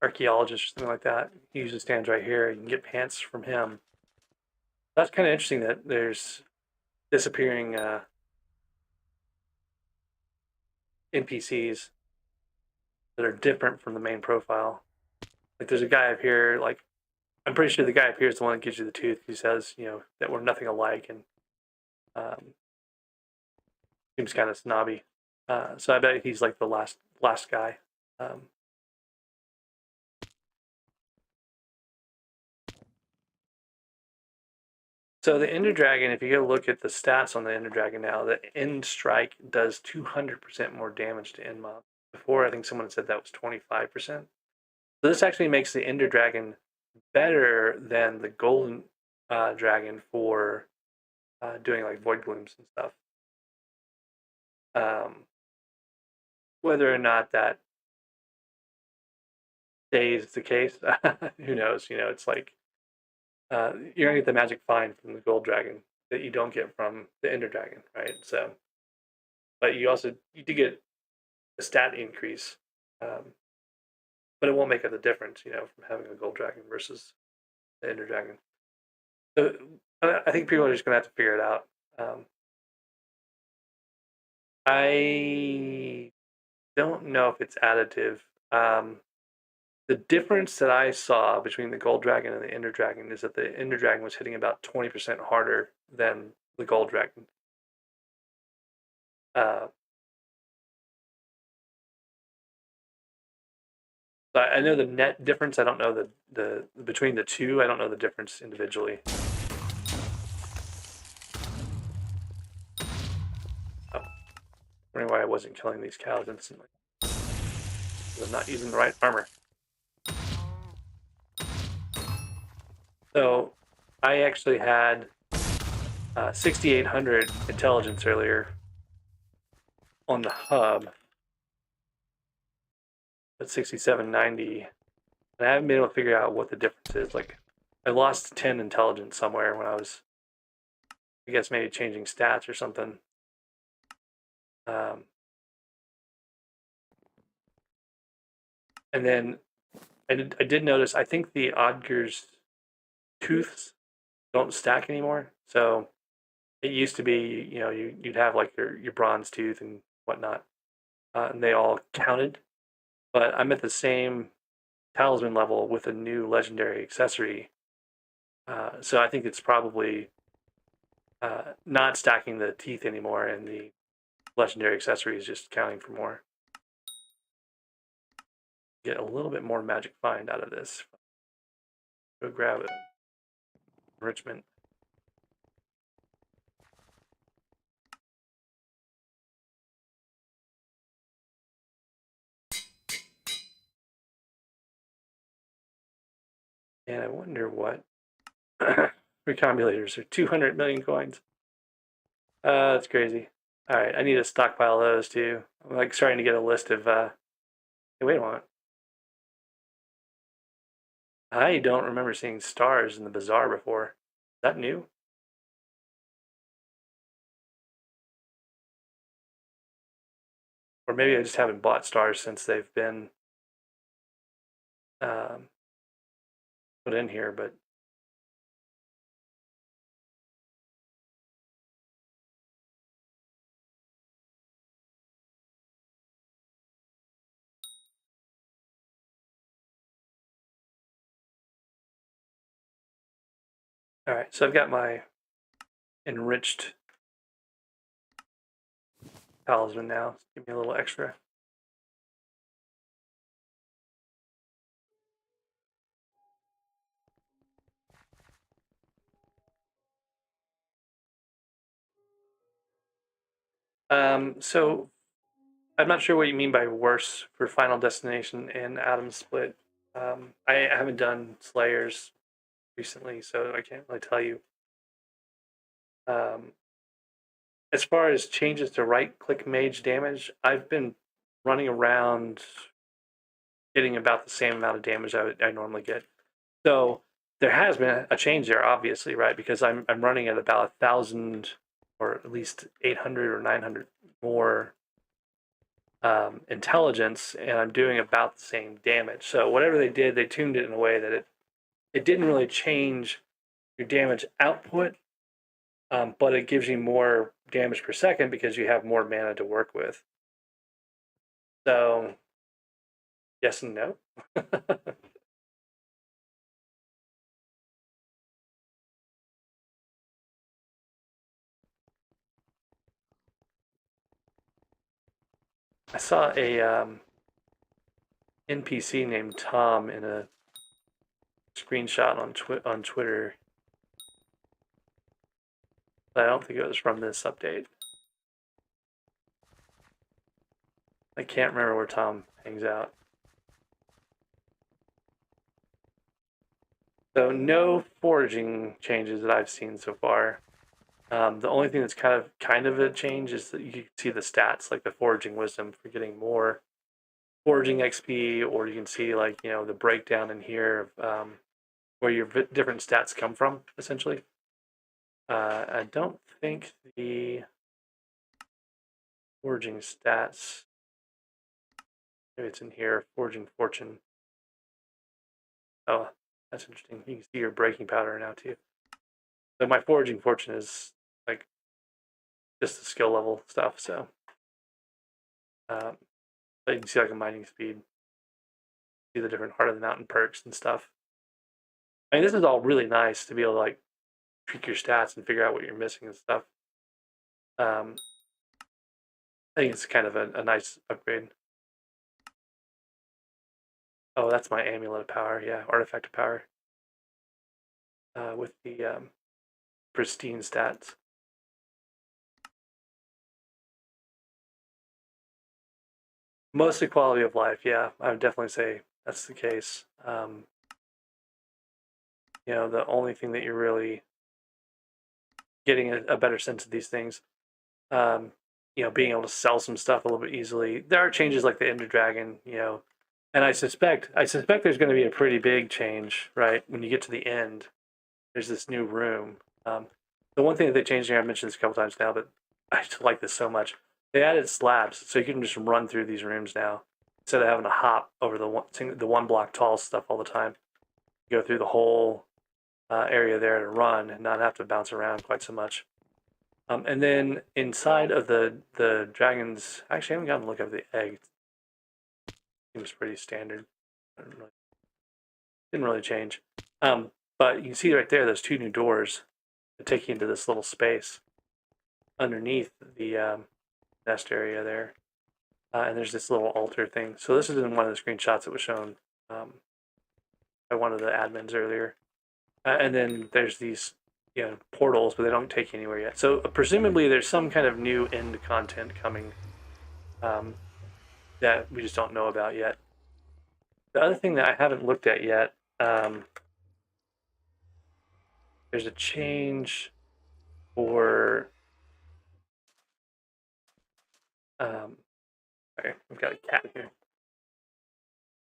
archaeologist or something like that. He usually stands right here. You can get pants from him. That's kind of interesting that there's disappearing NPCs that are different from the main profile. Like there's a guy up here, like I'm pretty sure the guy up here is the one that gives you the tooth. He says, that we're nothing alike, and seems kind of snobby. So I bet he's like the last guy. So the Ender Dragon, if you go look at the stats on the Ender Dragon now, the End Strike does 200% more damage to end mob. Before, I think someone said that was 25%. So this actually makes the Ender Dragon better than the Golden Dragon for doing like void glooms and stuff. Whether or not that stays the case, who knows? It's like you're gonna get the magic find from the gold dragon that you don't get from the ender dragon, right? So, but you do get a stat increase, but it won't make up the difference, from having a gold dragon versus the ender dragon. So I think people are just gonna have to figure it out. I don't know if it's additive. The difference that I saw between the gold dragon and the ender dragon is that the ender dragon was hitting about 20% harder than the gold dragon. But I know the net difference. I don't know the between the two. I don't know the difference individually. Oh, wondering why I wasn't killing these cows instantly. I'm not using the right armor. So I actually had 6,800 intelligence earlier on the hub, but 6,790, and I haven't been able to figure out what the difference is. Like, I lost 10 intelligence somewhere when I was, I guess, maybe changing stats or something. And then I did notice, I think the Odger's tooths don't stack anymore. So it used to be, you'd have like your bronze tooth and whatnot, and they all counted. But I'm at the same talisman level with a new legendary accessory. So I think it's probably not stacking the teeth anymore, and the legendary accessory is just counting for more. Get a little bit more magic find out of this. Go grab it. Enrichment. And I wonder what recombinators are. 200 million coins. That's crazy. All right, I need to stockpile those too. I'm like starting to get a list of. Hey, wait a moment. I don't remember seeing stars in the bazaar before. Is that new? Or maybe I just haven't bought stars since they've been put in here, but all right. So I've got my enriched talisman now. Give me a little extra. So I'm not sure what you mean by worse for Final Destination and Atom Split. I haven't done Slayers recently, so I can't really tell you. As far as changes to right-click mage damage, I've been running around getting about the same amount of damage I normally get. So there has been a change there, obviously, right? Because I'm running at about 1,000 or at least 800 or 900 more intelligence, and I'm doing about the same damage. So whatever they did, they tuned it in a way that it didn't really change your damage output, but it gives you more damage per second because you have more mana to work with. So yes and no. I saw a NPC named Tom in a screenshot on Twitter. But I don't think it was from this update. I can't remember where Tom hangs out. So no foraging changes that I've seen so far. The only thing that's kind of a change is that you can see the stats, like the foraging wisdom for getting more foraging XP, or you can see like the breakdown in here of where your different stats come from, essentially. I don't think the foraging stats. Maybe it's in here. Foraging fortune. Oh, that's interesting. You can see your breaking powder now too. So my foraging fortune is like just the skill level stuff. So, but you can see like a mining speed. See the different heart of the mountain perks and stuff. I mean, this is all really nice to be able to like tweak your stats and figure out what you're missing and stuff. I think it's kind of a nice upgrade. Oh, that's my amulet of power. Yeah, artifact of power. With the pristine stats. Mostly quality of life. Yeah, I would definitely say that's the case. The only thing that you're really getting a better sense of these things, being able to sell some stuff a little bit easily. There are changes like the Ender Dragon, and I suspect there's going to be a pretty big change, right? When you get to the end, there's this new room. The one thing that they changed here, I've mentioned this a couple times now, but I just like this so much. They added slabs, so you can just run through these rooms now instead of having to hop over the one block tall stuff all the time. Go through the whole area there to run and not have to bounce around quite so much. And then inside of the dragons, actually, I haven't gotten to look at the egg. Seems pretty standard. Didn't really change. But you can see right there, those two new doors that take you into this little space underneath the nest area there. And there's this little altar thing. So this is in one of the screenshots that was shown by one of the admins earlier. And then there's these portals, but they don't take you anywhere yet. So presumably there's some kind of new end content coming that we just don't know about yet. The other thing that I haven't looked at yet, there's a change for sorry, I've got a cat here.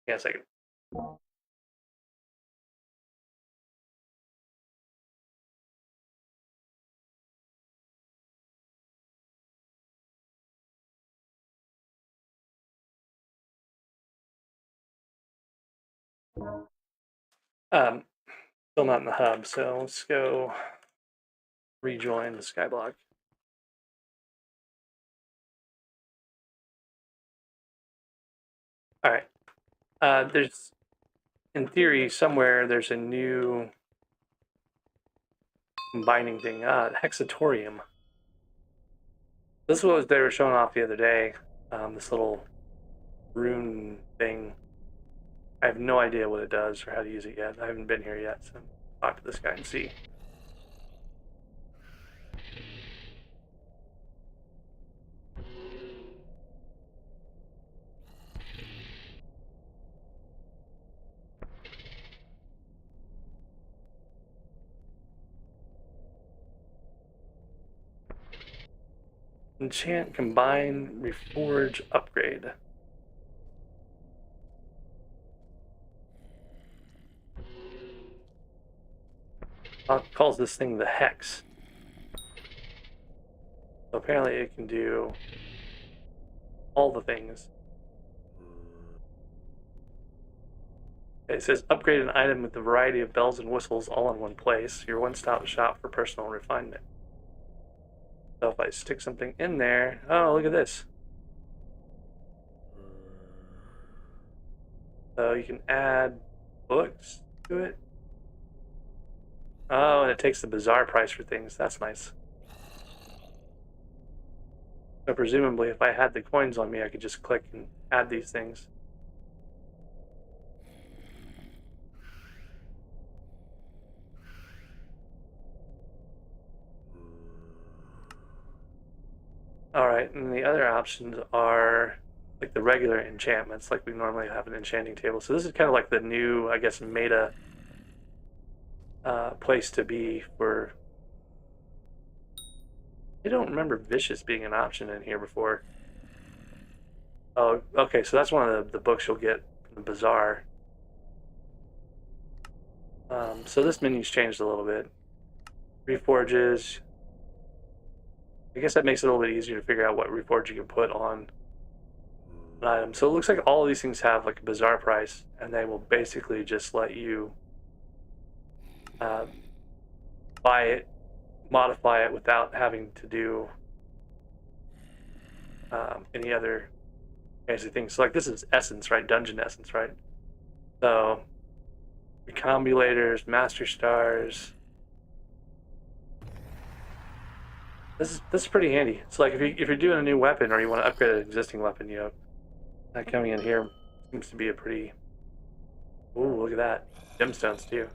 Yeah, a second. Still not in the hub, so let's go rejoin the SkyBlock. All right. There's, in theory, somewhere there's a new combining thing. Hexatorium. This is what they were showing off the other day. This little rune thing. I have no idea what it does or how to use it yet. I haven't been here yet, so talk to this guy and see. Enchant, combine, reforge, upgrade. Calls this thing the Hex. So apparently it can do all the things. It says upgrade an item with a variety of bells and whistles all in one place. Your one-stop shop for personal refinement. So if I stick something in there, oh, look at this. So you can add books to it. Oh, and it takes the bizarre price for things. That's nice. So presumably if I had the coins on me, I could just click and add these things. Alright, and the other options are like the regular enchantments, like we normally have an enchanting table. So this is kind of like the new, I guess, meta place to be for I don't remember vicious being an option in here before. Oh, okay, so that's one of the books you'll get from the bazaar. So this menu's changed a little bit. Reforges. I guess that makes it a little bit easier to figure out what reforge you can put on an item. So it looks like all of these things have like a bazaar price, and they will basically just let you buy it, modify it without having to do any other fancy things. So like this is essence, right? Dungeon essence, right? So recombulators, master stars. This is pretty handy. It's like if you're doing a new weapon or you want to upgrade an existing weapon, you know, that coming in here seems to be a pretty. Ooh, look at that, gemstones too.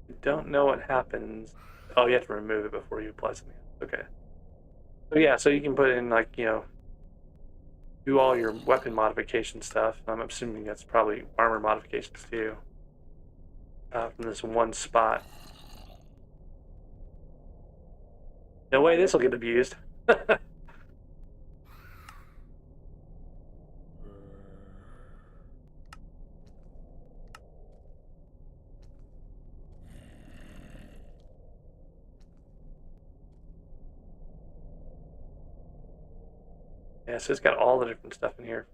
I don't know what happens. Oh, you have to remove it before you apply something. Okay. So yeah, so you can put in like, you know, do all your weapon modification stuff. I'm assuming that's probably armor modifications too. From this one spot. No way this will get abused. Yeah, so it's got all the different stuff in here.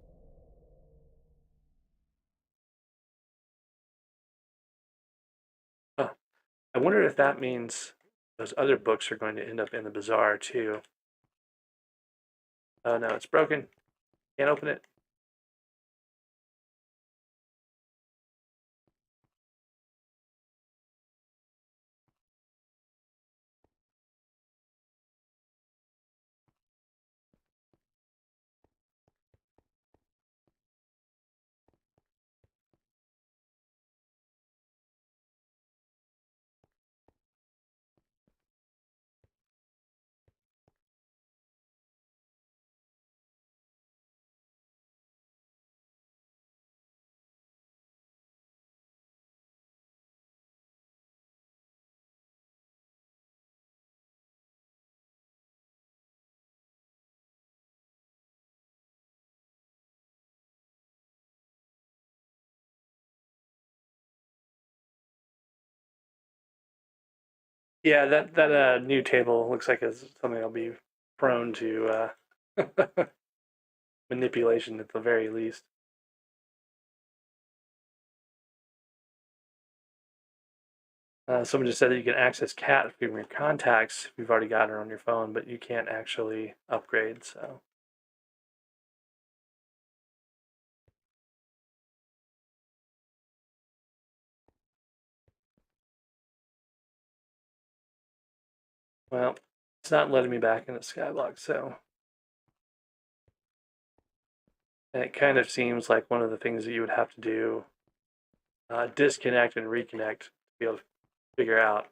Huh. I wonder if that means those other books are going to end up in the bazaar too. Oh no, it's broken. Can't open it. Yeah, that new table looks like it's something I'll be prone to manipulation at the very least. Someone just said that you can access Cat from your contacts if you've already got her on your phone, but you can't actually upgrade. So, well, it's not letting me back into SkyBlock. So, and it kind of seems like one of the things that you would have to do, disconnect and reconnect to be able to figure out.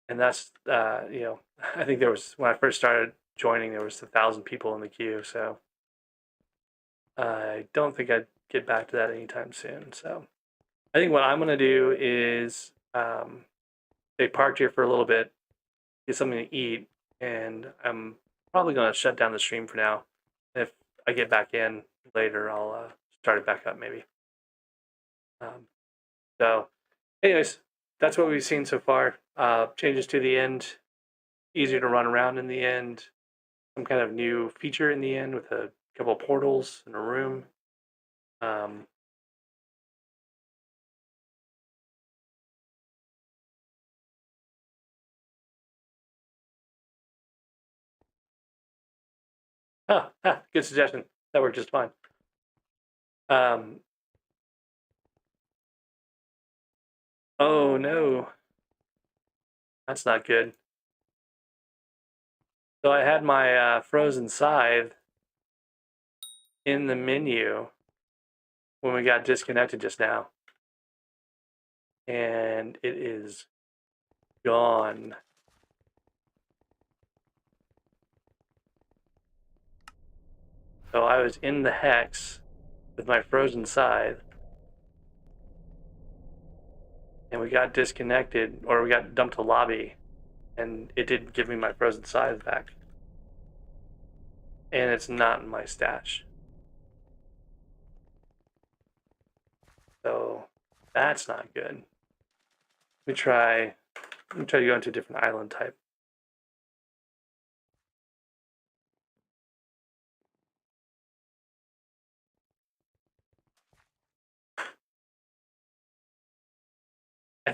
And that's, you know, I think there was when I first started joining, there was 1,000 people in the queue. So I don't think I'd get back to that anytime soon. So I think what I'm going to do is stay parked here for a little bit, get something to eat, and I'm probably going to shut down the stream for now. If I get back in later, I'll start it back up maybe. So, anyways, that's what we've seen so far. Changes to the end, easier to run around in the end, some kind of new feature in the end with a couple of portals in a room. Good suggestion. That worked just fine. Oh no, that's not good. So I had my frozen scythe in the menu when we got disconnected just now, and it is gone. So I was in the hex, with my frozen scythe, and we got disconnected, or we got dumped to lobby, and it didn't give me my frozen scythe back. And it's not in my stash. So that's not good. Let me try to go into a different island type. I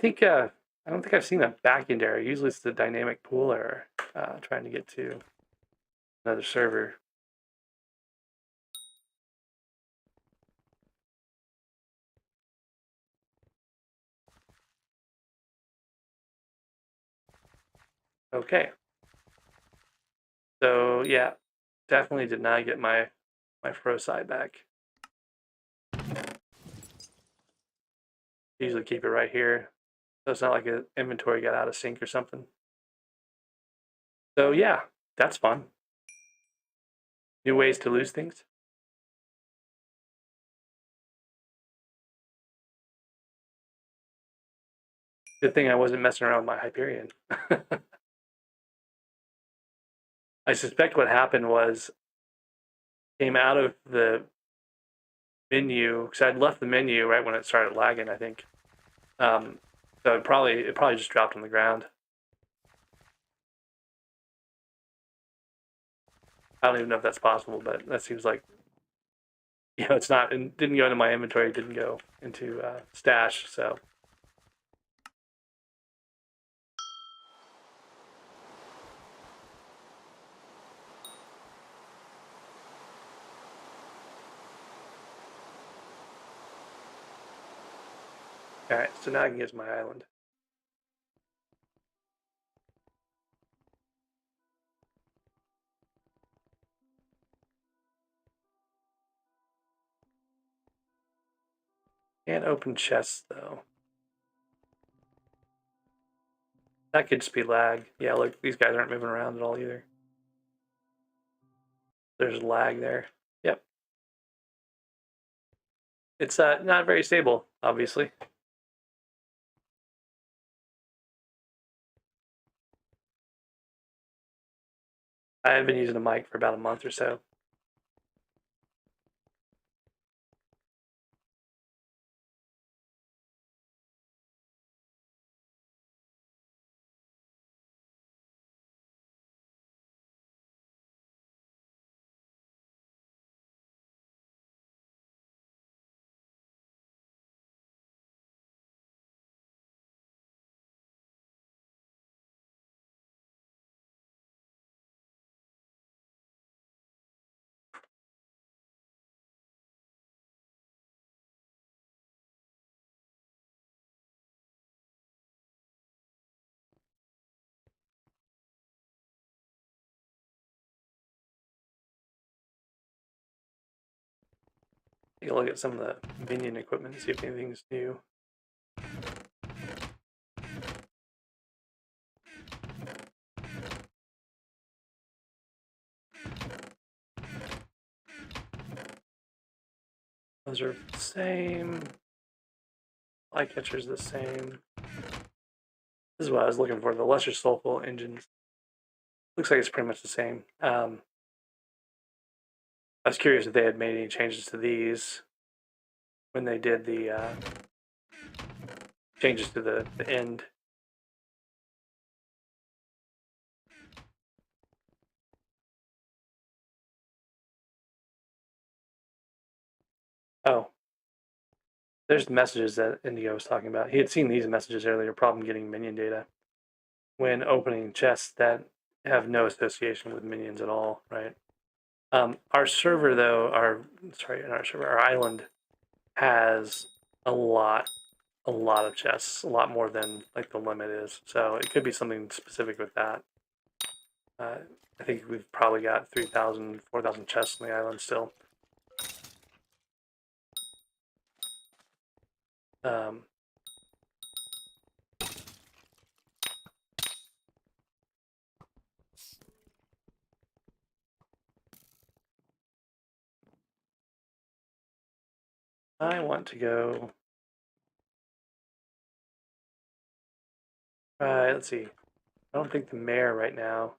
don't think I've seen a backend error. Usually it's the dynamic pool error, trying to get to another server. Okay. So yeah, definitely did not get my froze side back. Usually keep it right here, so it's not like an inventory got out of sync or something. So yeah, that's fun. New ways to lose things. Good thing I wasn't messing around with my Hyperion. I suspect what happened was came out of the menu because I'd left the menu right when it started lagging, I think. So it probably just dropped on the ground. I don't even know if that's possible, but that seems like, it's not. It didn't go into my inventory. It didn't go into stash. So all right. So now I can get to my island. Can't open chests though. That could just be lag. Yeah, look, these guys aren't moving around at all either. There's lag there. Yep. It's not very stable, obviously. I have been using a mic for about a month or so. Take a look at some of the minion equipment and see if anything's new. Those are the same. Flycatcher's the same. This is what I was looking for, the lesser soulful engines. Looks like it's pretty much the same. I was curious if they had made any changes to these when they did the changes to the end. Oh, there's the messages that Indigo was talking about. He had seen these messages earlier, problem getting minion data when opening chests that have no association with minions at all, right? Our server, though, our island has a lot of chests, a lot more than like the limit is. So it could be something specific with that. I think we've probably got 3,000, 4,000 chests on the island still. Um, I want to go. Let's see. I don't think the mayor right now.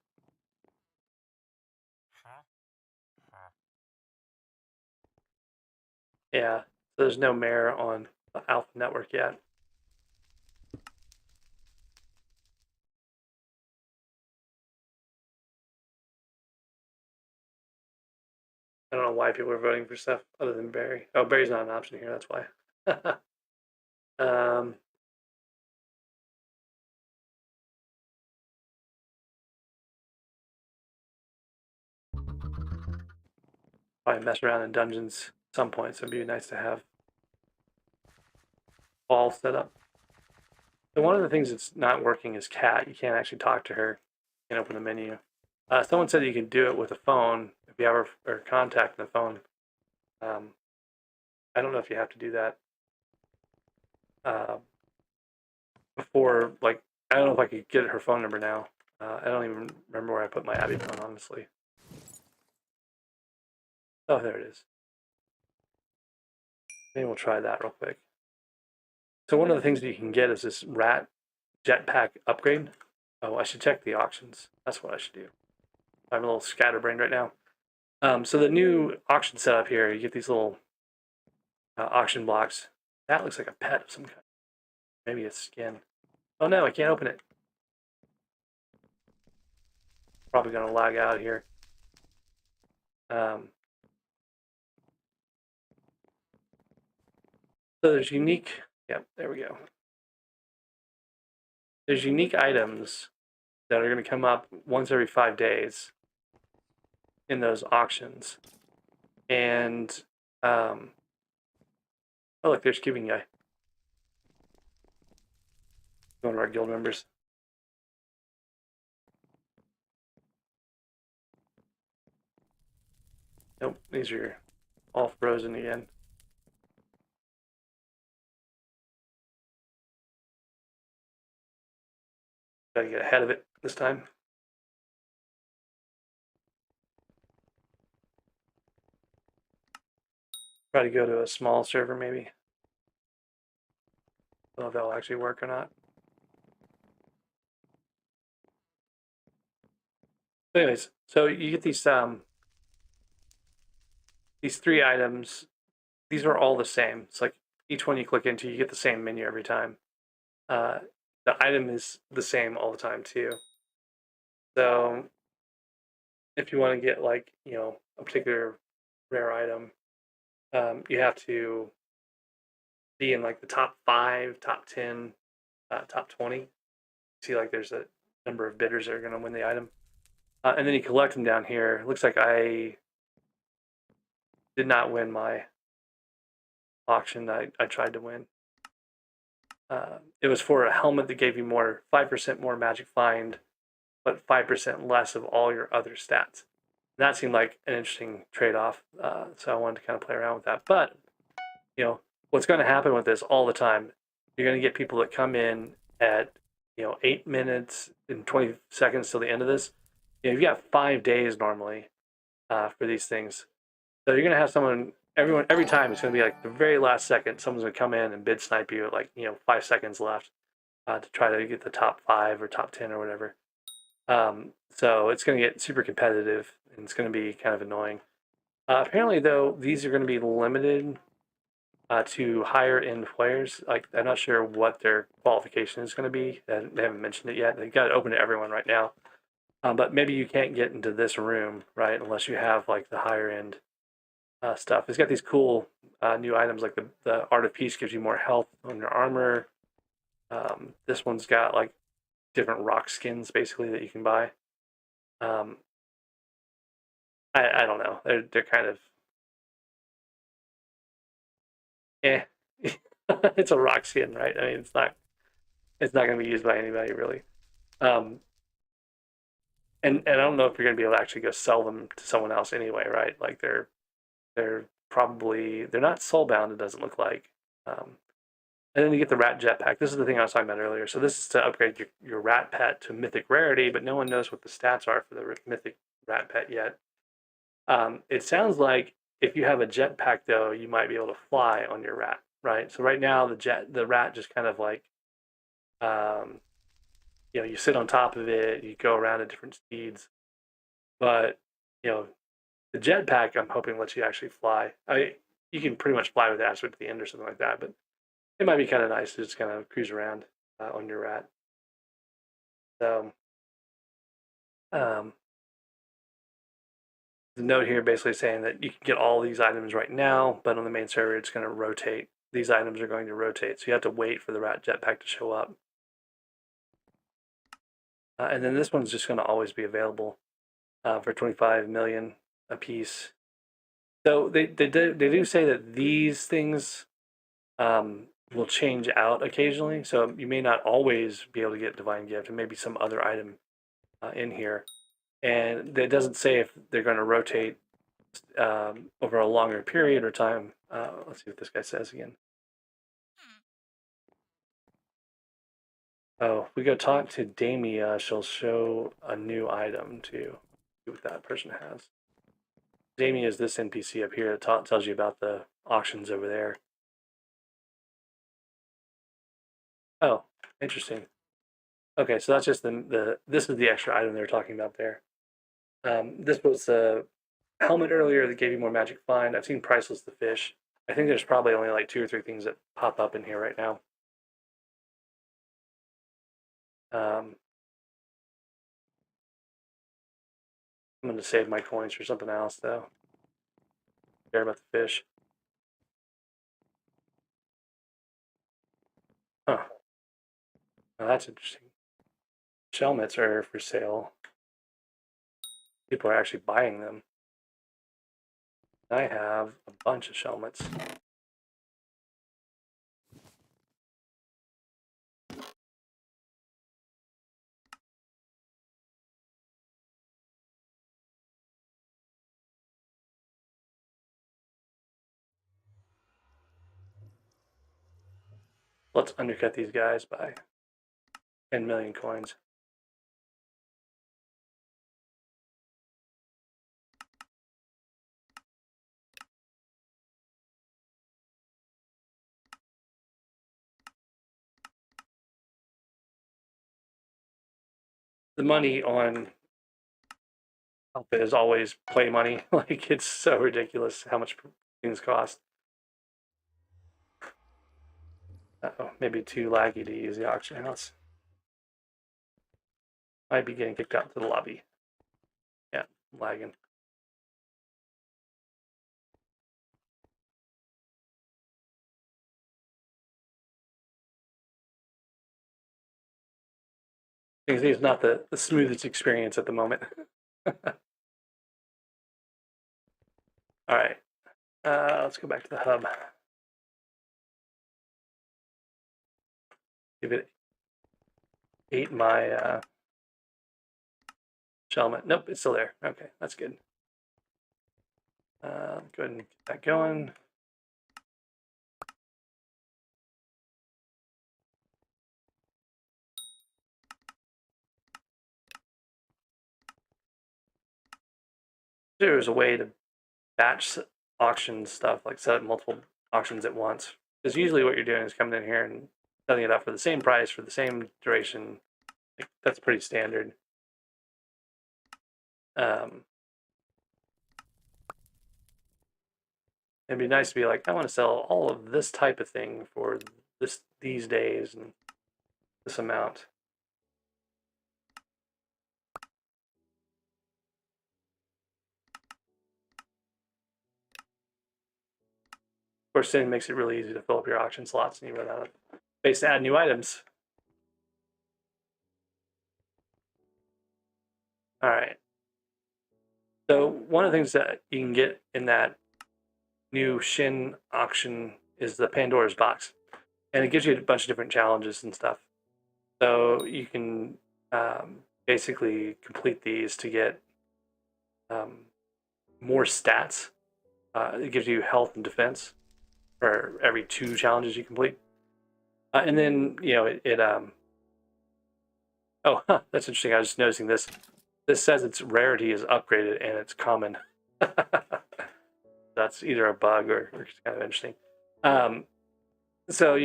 Yeah, there's no mayor on the Alpha Network yet. I don't know why people are voting for stuff other than Barry. Oh, Barry's not an option here. That's why. um, Probably mess around in dungeons at some point, so it'd be nice to have all set up. So one of the things that's not working is Cat. You can't actually talk to her. You can open the menu. Someone said you can do it with a phone if you have her contact in the phone. I don't know if you have to do that before. Like, I don't know if I could get her phone number now. I don't even remember where I put my Abby phone, honestly. Oh, there it is. Maybe we'll try that real quick. So one of the things that you can get is this rat jetpack upgrade. Oh, I should check the auctions. That's what I should do. I'm a little scatterbrained right now. So the new auction setup here, you get these little auction blocks. That looks like a pet of some kind. Maybe a skin. Oh no, I can't open it. Probably gonna lag out here. So there's unique. Yep, there we go. There's unique items that are going to come up once every 5 days in those auctions. And oh look, there's Cubing Guy, one of our guild members. Nope, these are all frozen again. Gotta get ahead of it this time. Try to go to a small server maybe. I don't know if that'll actually work or not. But anyways, so you get these 3 items. These are all the same. It's like each one you click into, you get the same menu every time. The item is the same all the time too. So if you want to get like, a particular rare item, you have to be in like the top 5, top 10, top 20. See, like there's a number of bidders that are going to win the item. And then you collect them down here. It looks like I did not win my auction I tried to win. It was for a helmet that gave you 5% more magic find, but 5% less of all your other stats. And that seemed like an interesting trade-off, so I wanted to kind of play around with that. But, what's going to happen with this all the time, you're going to get people that come in at, 8 minutes and 20 seconds till the end of this. You've got 5 days normally for these things. So you're going to have every time it's going to be like the very last second, someone's going to come in and bid snipe you at like, 5 seconds left to try to get the top 5 or top 10 or whatever. So it's going to get super competitive and it's going to be kind of annoying. Apparently, though, these are going to be limited to higher end players. Like, I'm not sure what their qualification is going to be. They haven't mentioned it yet. They've got it open to everyone right now. But maybe you can't get into this room, right, unless you have like the higher end stuff. It's got these cool new items, like the Art of Peace gives you more health on your armor. This one's got like different rock skins basically that you can buy. I don't know. They're kind of it's a rock skin, right? I mean, it's not going to be used by anybody really. And I don't know if you're going to be able to actually go sell them to someone else anyway, right? Like they're not soulbound. It doesn't look like. And then you get the rat jetpack. This is the thing I was talking about earlier. So this is to upgrade your rat pet to mythic rarity, but no one knows what the stats are for the mythic rat pet yet. It sounds like if you have a jetpack, though, you might be able to fly on your rat, right? So right now, the rat just kind of like, you know, you sit on top of it, you go around at different speeds, but you know, the jetpack, I'm hoping lets you actually fly. You can pretty much fly with the asteroid to the end or something like that, but it might be kind of nice to just kind of cruise around on your rat. So, um, the note here basically saying that you can get all these items right now, but on the main server, it's going to rotate. These items are going to rotate, so you have to wait for the rat jetpack to show up. And then this one's just going to always be available for 25 million a piece. So they do say that these things will change out occasionally. So you may not always be able to get Divine Gift, and maybe some other item in here. And it doesn't say if they're going to rotate over a longer period or time. Let's see what this guy says again. Oh, if we go talk to Damia, she'll show a new item too. See what that person has. Damia is this NPC up here that tells you about the auctions over there. Oh, interesting. Okay, so that's just this is the extra item they were talking about there. This was a helmet earlier that gave you more magic find. I've seen Priceless the Fish. I think there's probably only like 2 or 3 things that pop up in here right now. I'm going to save my coins for something else, though. Care about the fish. Huh. Now that's interesting. Shellmets are for sale. People are actually buying them. I have a bunch of shellmets. Let's undercut these guys by 10 million coins. The money on Alpha is always play money. Like, it's so ridiculous how much things cost. Uh-oh, maybe too laggy to use the auction house. Might be getting kicked out to the lobby. Yeah, lagging. It's not the smoothest experience at the moment. All right, let's go back to the hub. Give it 8 my shellmet. Nope, it's still there. Okay, that's good. Go ahead and get that going. There's a way to batch auction stuff, like set up multiple auctions at once. Because usually what you're doing is coming in here and setting it up for the same price for the same duration. Like, that's pretty standard. It'd be nice to be like, I want to sell all of this type of thing for these days and this amount. Of course, then it makes it really easy to fill up your auction slots and you run out of space to add new items. All right. So one of the things that you can get in that new Shin auction is the Pandora's box, and it gives you a bunch of different challenges and stuff. So you can basically complete these to get more stats. It gives you health and defense for every 2 challenges you complete, and then you know oh, that's interesting. I was just noticing this. This says its rarity is upgraded and it's common. That's either a bug or it's kind of interesting. So,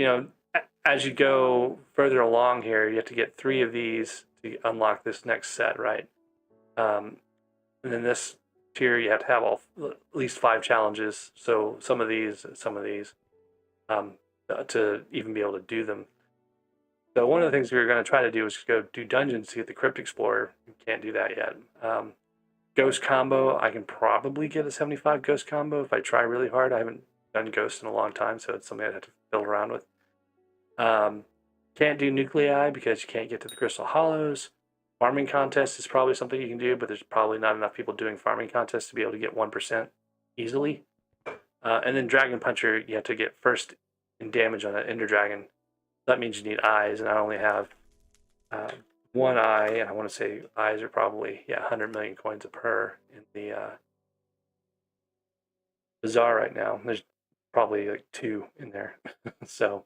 as you go further along here, you have to get 3 of these to unlock this next set, right? And then this tier, you have to have at least 5 challenges. So some of these, to even be able to do them. So one of the things we were going to try to do is go do dungeons to get the Crypt Explorer. You can't do that yet. Ghost combo, I can probably get a 75 ghost combo if I try really hard. I haven't done ghost in a long time, so it's something I'd have to fiddle around with. Can't do nuclei because you can't get to the crystal hollows. Farming contest is probably something you can do, but there's probably not enough people doing farming contests to be able to get 1% easily. And then Dragon Puncher, you have to get first in damage on an Ender Dragon. That means you need eyes, and I only have 1 eye, and I want to say eyes are probably 100 million coins a per in the bazaar right now. There's probably like 2 in there, so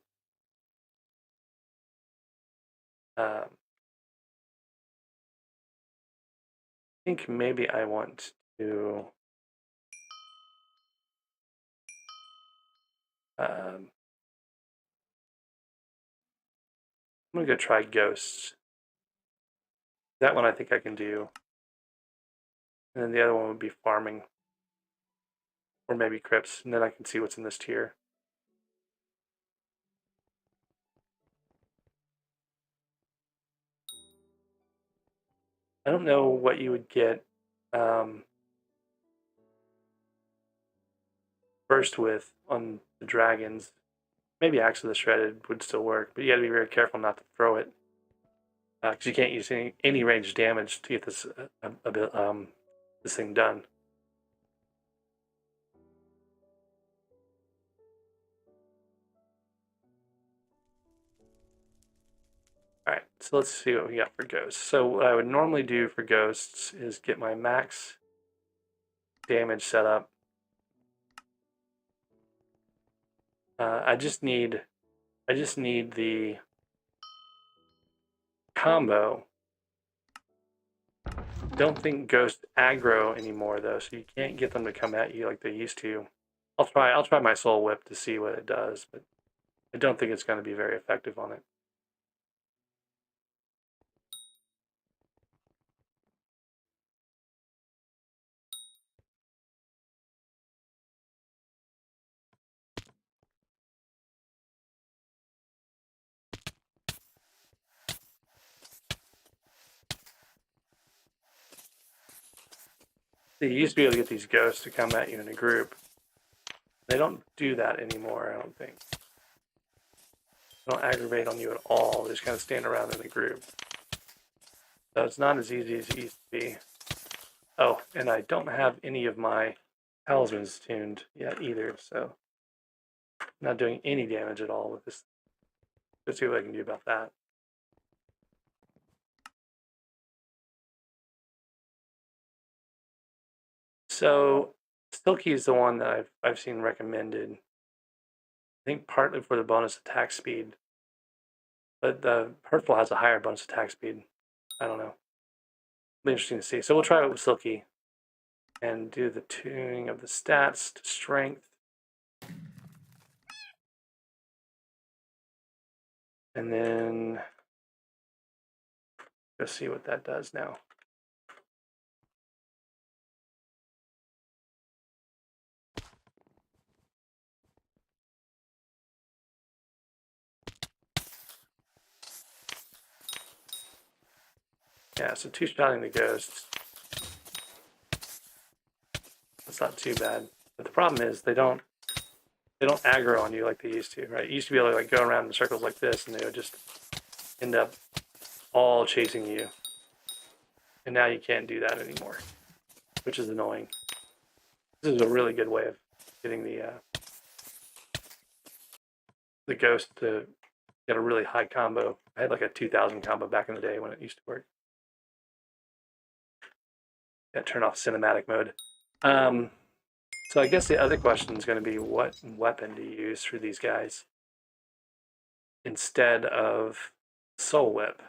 I think maybe I want to I'm gonna go try ghosts. That one I think I can do, and then the other one would be farming, or maybe crypts, and then I can see what's in this tier. I don't know what you would get first with on the dragons. Maybe Axe of the Shredded would still work, but you got to be very careful not to throw it because you can't use any ranged damage to get this this thing done. All right, so let's see what we got for ghosts. So what I would normally do for ghosts is get my max damage set up. I just need the combo. Don't think ghosts aggro anymore though, so you can't get them to come at you like they used to. I'll try my soul whip to see what it does, but I don't think it's going to be very effective on it. You used to be able to get these ghosts to come at you in a group. They don't do that anymore, I don't think. They don't aggravate on you at all. They just kind of stand around in a group. So it's not as easy as it used to be. Oh, and I don't have any of my talismans tuned yet either, so I'm not doing any damage at all with this. Let's see what I can do about that. So Silky is the one that I've seen recommended. I think partly for the bonus attack speed, but the Hurtful has a higher bonus attack speed. I don't know. It'll be interesting to see. So we'll try it with Silky and do the tuning of the stats to strength. And then go see what that does now. Yeah, so 2-shotting the ghosts. That's not too bad. But the problem is they don't aggro on you like they used to, right? You used to be able to like go around in circles like this and they would just end up all chasing you. And now you can't do that anymore, which is annoying. This is a really good way of getting the ghost to get a really high combo. I had like a 2,000 combo back in the day when it used to work. Yeah, turn off cinematic mode. So I guess the other question is going to be what weapon to use for these guys instead of Soul Whip.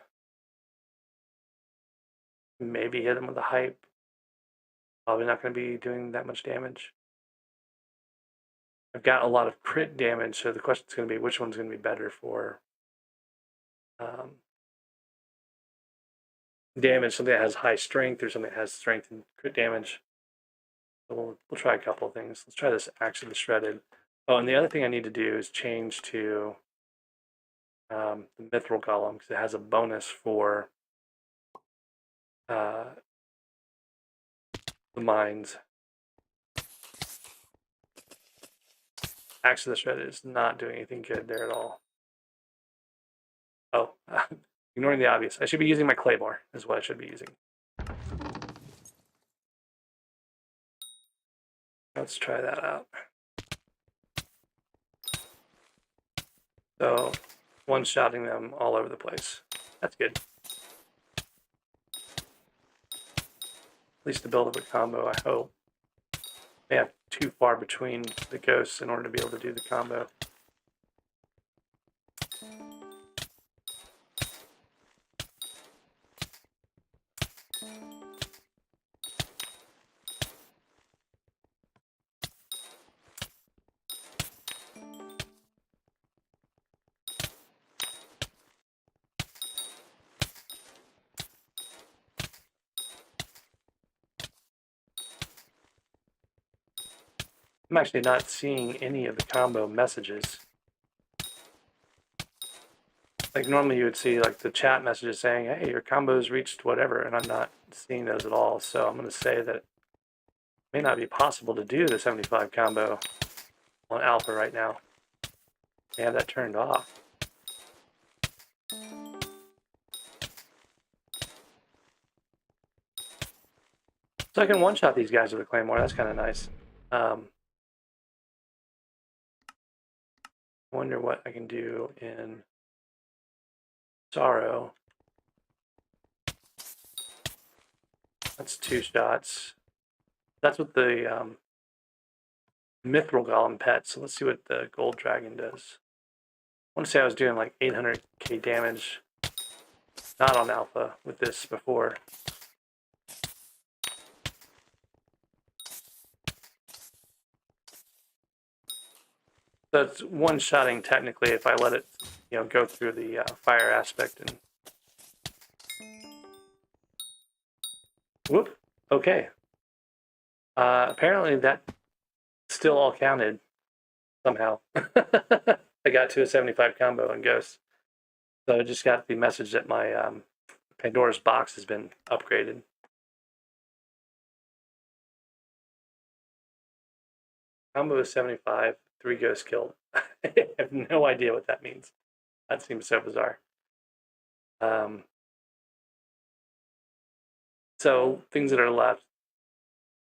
Maybe hit them with a hype. Probably not going to be doing that much damage. I've got a lot of crit damage, so the question is going to be which one's going to be better for damage, something that has high strength or something that has strength and crit damage. So we'll try a couple of things. Let's try this Axe of the Shredded. Oh, and the other thing I need to do is change to the Mithril Golem because it has a bonus for the mines. Axe of the Shredded is not doing anything good there at all. Oh, ignoring the obvious. I should be using my Claymore, is what I should be using. Let's try that out. So, one-shotting them all over the place. That's good. At least the build of a combo, I hope. May have too far between the ghosts in order to be able to do the combo. I'm actually not seeing any of the combo messages. Like normally you would see like the chat messages saying, hey, your combo's reached whatever, and I'm not seeing those at all. So I'm going to say that it may not be possible to do the 75 combo on alpha right now. I have that turned off. So I can one-shot these guys with a Claymore. That's kind of nice. Wonder what I can do in Sorrow. That's 2 shots. That's what the Mithril Golem pet. So let's see what the Gold Dragon does. I want to say I was doing like 800k damage, not on alpha, with this before. So it's one-shotting technically if I let it, go through the fire aspect and. Whoop. Okay. Apparently that still all counted somehow. I got to a 75 combo on Ghost. So I just got the message that my Pandora's box has been upgraded. Combo is 75, 3 ghosts killed. I have no idea what that means. That seems so bizarre. So things that are left.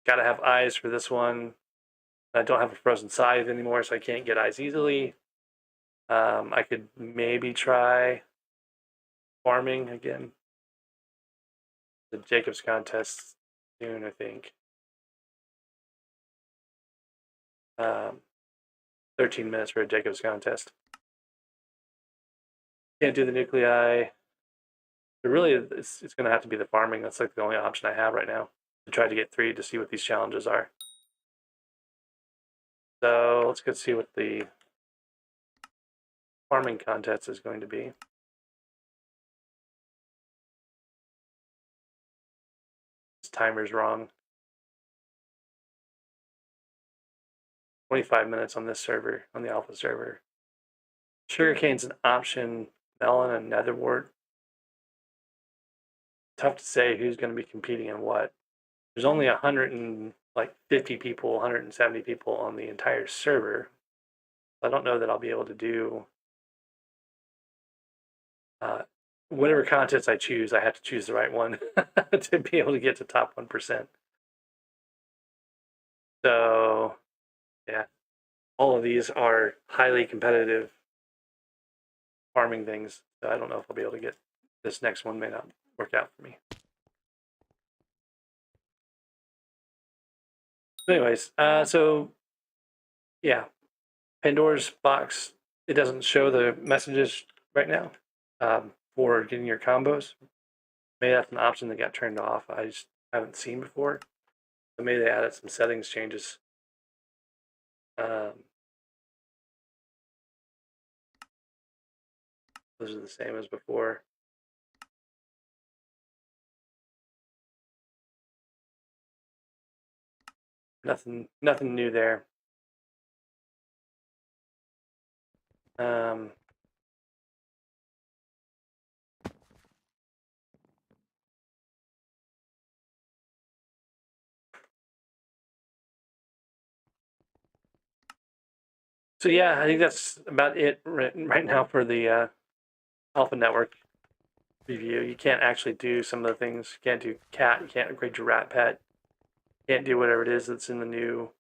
Got to have eyes for this one. I don't have a frozen scythe anymore, so I can't get eyes easily. I could maybe try farming again. The Jacob's contest soon, I think. 13 minutes for a Jacob's contest. Can't do the nuclei. But really, it's going to have to be the farming. That's like the only option I have right now. To try to get 3 to see what these challenges are. So let's go see what the farming contest is going to be. This timer's wrong. 25 minutes on this server, on the alpha server. Sugarcane's an option. Melon and netherwort. Tough to say who's going to be competing in what. There's only 150 people, 170 people on the entire server. I don't know that I'll be able to do whatever contests I choose. I have to choose the right one to be able to get to top 1%. So, yeah, all of these are highly competitive farming things. So I don't know if I'll be able to get this next one. May not work out for me. Anyways, so yeah, Pandora's box, it doesn't show the messages right now for getting your combos. Maybe that's an option that got turned off. I just haven't seen before. So maybe they added some settings changes. Those are the same as before. Nothing new there. So yeah, I think that's about it right now for the Alpha Network review. You can't actually do some of the things. You can't do cat. You can't upgrade your rat pet. You can't do whatever it is that's in the new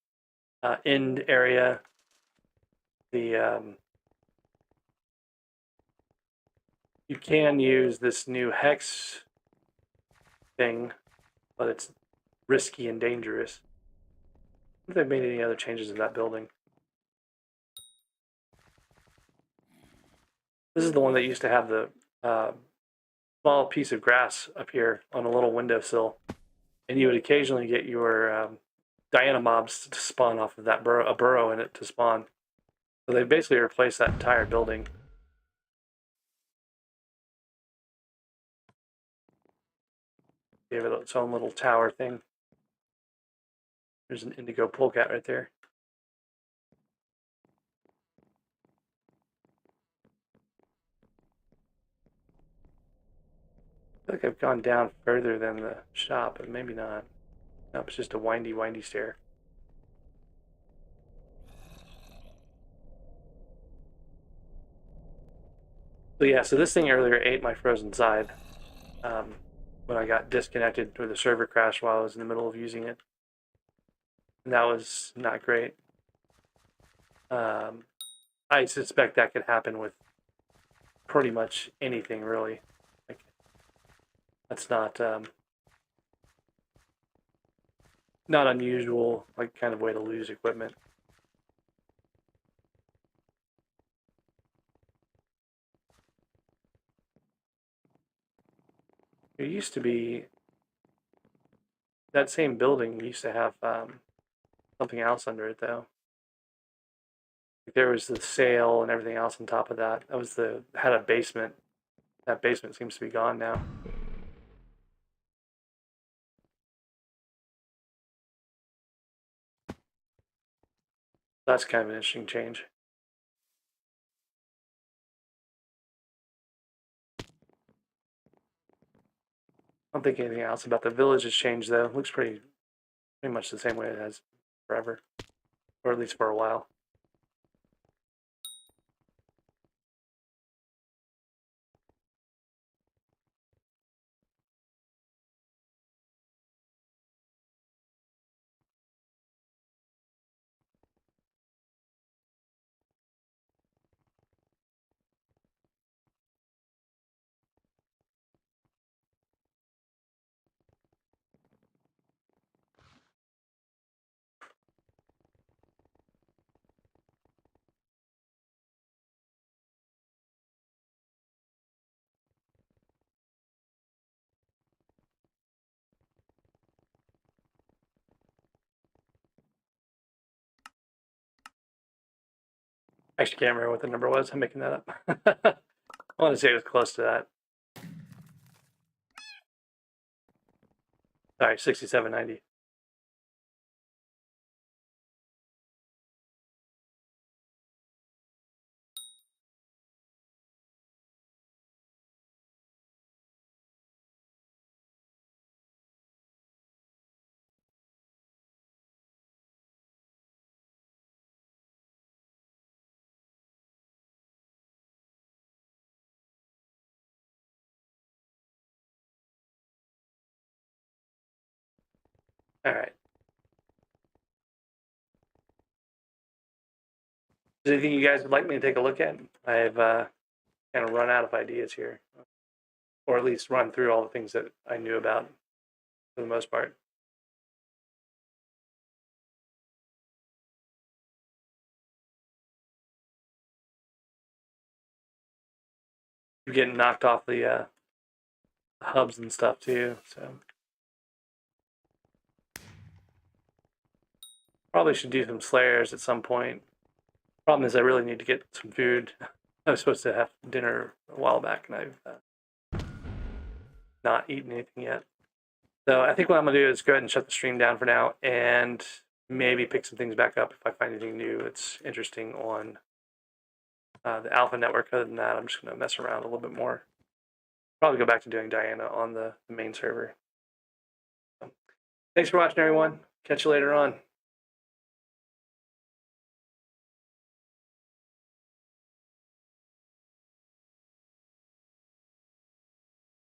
end area. The you can use this new hex thing, but it's risky and dangerous. I don't think they've made any other changes in that building. This is the one that used to have the small piece of grass up here on a little windowsill, and you would occasionally get your Diana mobs to spawn off of that a burrow in it to spawn. So they basically replaced that entire building. Gave it its own little tower thing. There's an indigo polecat right there. I feel like I've gone down further than the shop, but maybe not. Nope, it's just a windy, windy stair. So yeah, so this thing earlier ate my frozen side when I got disconnected or the server crashed while I was in the middle of using it. And that was not great. I suspect that could happen with pretty much anything, really. Like, that's not unusual, like kind of way to lose equipment. It used to be that same building used to have something else under it, though. Like there was the sail and everything else on top of that. That was had a basement. That basement seems to be gone now. That's kind of an interesting change. I don't think anything else about the village has changed, though. It looks pretty much the same way it has forever, or at least for a while. Actually, can't remember what the number was. I'm making that up. I want to say it was close to that. Sorry, 6790. All right. Is there anything you guys would like me to take a look at? I've kind of run out of ideas here, or at least run through all the things that I knew about for the most part. You're getting knocked off the hubs and stuff too, so probably should do some slayers at some point. Problem is, I really need to get some food. I was supposed to have dinner a while back, and I've not eaten anything yet. So I think what I'm going to do is go ahead and shut the stream down for now, and maybe pick some things back up if I find anything new that's interesting on the Alpha network. Other than that, I'm just going to mess around a little bit more. Probably go back to doing Diana on the main server. So, thanks for watching, everyone. Catch you later on.